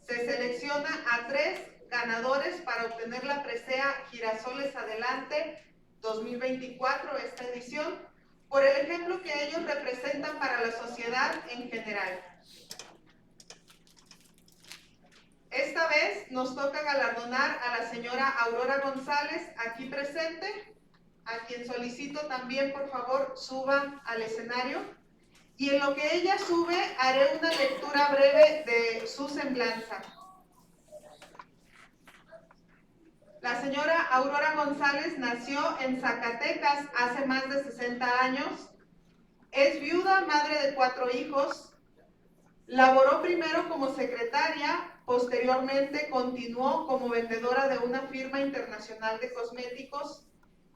se selecciona a 3 ganadores para obtener la presea Girasoles Adelante 2024, esta edición, por el ejemplo que ellos representan para la sociedad en general. Esta vez nos toca galardonar a la señora Aurora González, aquí presente, a quien solicito también, por favor, suba al escenario. Y en lo que ella sube, haré una lectura breve de su semblanza. La señora Aurora González nació en Zacatecas hace más de 60 años. Es viuda, madre de 4 hijos. Laboró primero como secretaria, posteriormente continuó como vendedora de una firma internacional de cosméticos.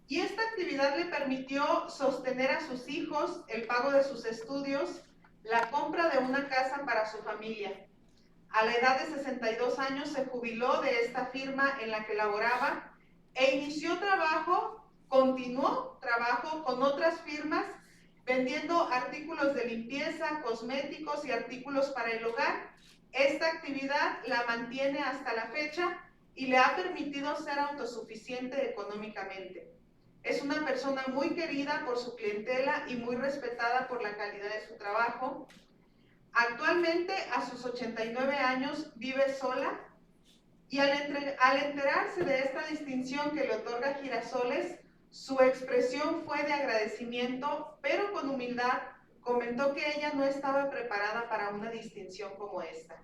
Y esta actividad le permitió sostener a sus hijos, el pago de sus estudios, la compra de una casa para su familia. A la edad de 62 años se jubiló de esta firma en la que laboraba e continuó trabajo con otras firmas vendiendo artículos de limpieza, cosméticos y artículos para el hogar, Esta actividad la mantiene hasta la fecha y le ha permitido ser autosuficiente económicamente. Es una persona muy querida por su clientela y muy respetada por la calidad de su trabajo. Actualmente, a sus 89 años, vive sola y al enterarse de esta distinción que le otorga Girasoles, su expresión fue de agradecimiento, pero con humildad comentó que ella no estaba preparada para una distinción como esta.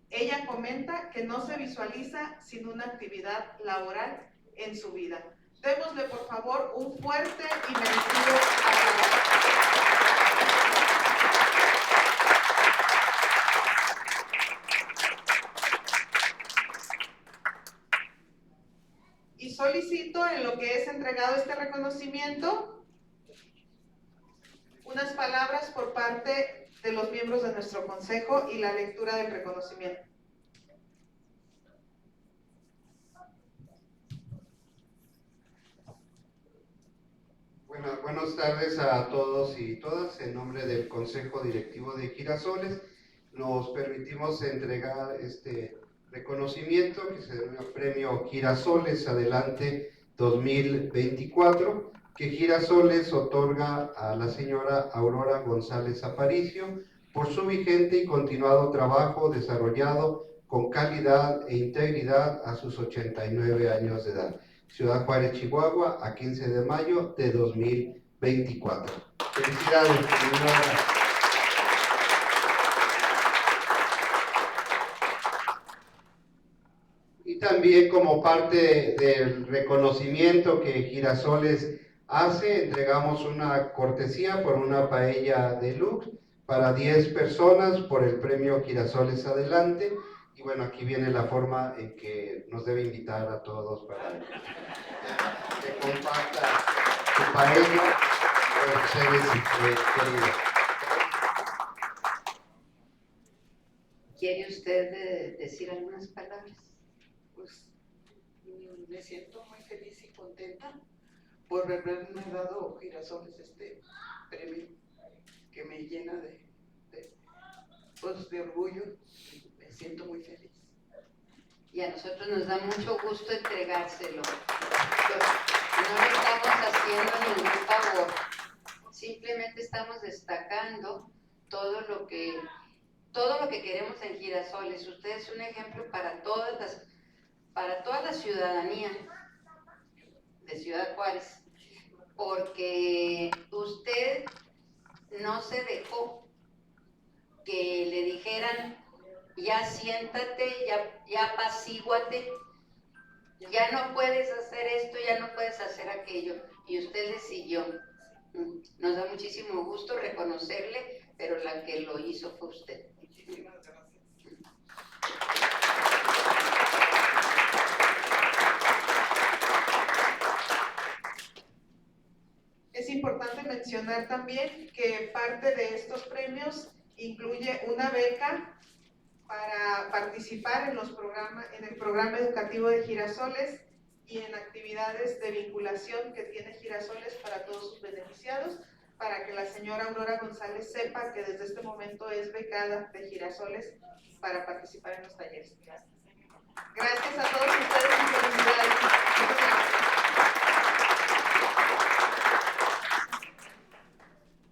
Ella comenta que no se visualiza sin una actividad laboral en su vida. Démosle, por favor, un fuerte y merecido aplauso. Y solicito, en lo que es entregado este reconocimiento, unas palabras por parte de los miembros de nuestro consejo y la lectura del reconocimiento. Buenas tardes a todos y todas. En nombre del Consejo Directivo de Girasoles, nos permitimos entregar este reconocimiento que se llama Premio Girasoles Adelante 2024, que Girasoles otorga a la señora Aurora González Aparicio por su vigente y continuado trabajo desarrollado con calidad e integridad a sus 89 años de edad. Ciudad Juárez, Chihuahua, a 15 de mayo de 2024. Felicidades, señora. Y también como parte del reconocimiento que Girasoles hace, entregamos una cortesía por una paella deluxe para 10 personas por el premio Girasoles Adelante. Y bueno, aquí viene la forma en que nos debe invitar a todos para que comparta su paella con ustedes queridos. ¿Quiere usted decir algunas palabras? Pues me siento muy feliz y contenta por haberme dado Girasoles este premio que me llena de orgullo. Me siento muy feliz. Y a nosotros nos da mucho gusto entregárselo. No le estamos haciendo ningún favor, simplemente estamos destacando todo lo que queremos en Girasoles. Usted es un ejemplo para toda la ciudadanía de Ciudad Juárez, porque usted no se dejó que le dijeran: ya siéntate, ya apacíguate, ya no puedes hacer esto, ya no puedes hacer aquello, y usted le siguió. Nos da muchísimo gusto reconocerle, pero la que lo hizo fue usted. Muchísimas gracias. Es importante mencionar también que parte de estos premios incluye una beca para participar en el programa educativo de Girasoles y en actividades de vinculación que tiene Girasoles para todos sus beneficiados, para que la señora Aurora González sepa que desde este momento es becada de Girasoles para participar en los talleres. Gracias a todos ustedes y felicidades.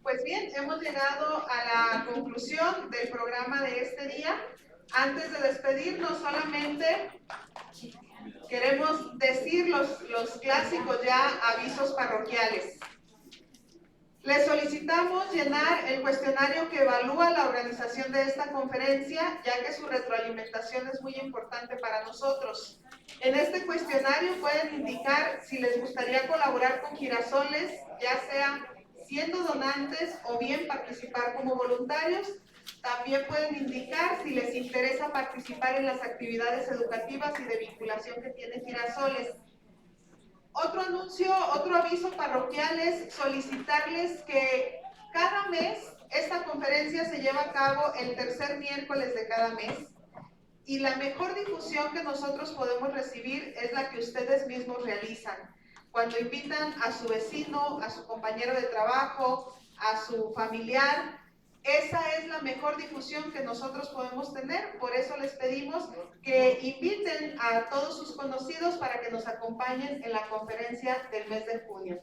Pues bien, hemos llegado a la conclusión del programa de este día. Antes de despedirnos, solamente queremos decir los clásicos ya avisos parroquiales. Les solicitamos llenar el cuestionario que evalúa la organización de esta conferencia, ya que su retroalimentación es muy importante para nosotros. En este cuestionario pueden indicar si les gustaría colaborar con Girasoles, ya sea siendo donantes o bien participar como voluntarios. También pueden indicar si les interesa participar en las actividades educativas y de vinculación que tiene Girasoles. Otro anuncio, otro aviso parroquial es solicitarles que cada mes esta conferencia se lleva a cabo el tercer miércoles de cada mes, y la mejor difusión que nosotros podemos recibir es la que ustedes mismos realizan. Cuando invitan a su vecino, a su compañero de trabajo, a su familiar, Esa es la mejor difusión que nosotros podemos tener, por eso les pedimos que inviten a todos sus conocidos para que nos acompañen en la conferencia del mes de junio.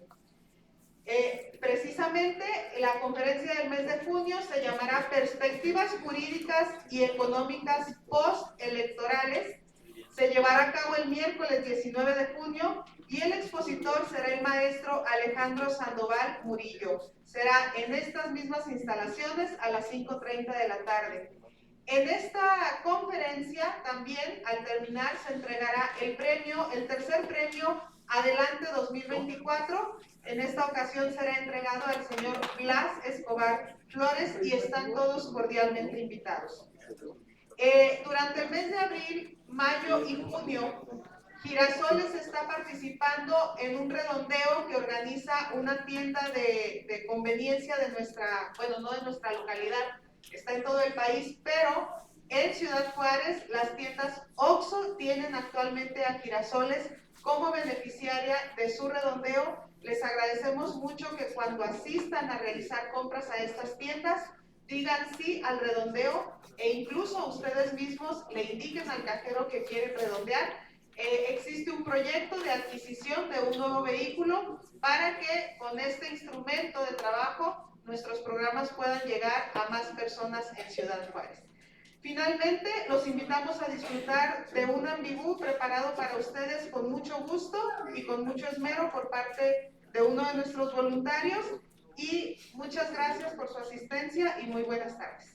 Precisamente la conferencia del mes de junio se llamará Perspectivas Jurídicas y Económicas Post-Electorales. Se llevará a cabo el miércoles 19 de junio y el expositor será el maestro Alejandro Sandoval Murillo. Será en estas mismas instalaciones a las 5:30 de la tarde. En esta conferencia también, al terminar, se entregará el tercer premio Adelante 2024. En esta ocasión será entregado al señor Blas Escobar Flores y están todos cordialmente invitados. Durante el mes de abril, mayo y junio, Girasoles está participando en un redondeo que organiza una tienda de conveniencia de nuestra, bueno, no de nuestra localidad, está en todo el país, pero en Ciudad Juárez las tiendas OXXO tienen actualmente a Girasoles como beneficiaria de su redondeo. Les agradecemos mucho que cuando asistan a realizar compras a estas tiendas digan sí al redondeo e incluso ustedes mismos le indiquen al cajero que quieren redondear. Existe un proyecto de adquisición de un nuevo vehículo para que con este instrumento de trabajo nuestros programas puedan llegar a más personas en Ciudad Juárez. Finalmente, los invitamos a disfrutar de un ambigú preparado para ustedes con mucho gusto y con mucho esmero por parte de uno de nuestros voluntarios. Y muchas gracias por su asistencia y muy buenas tardes.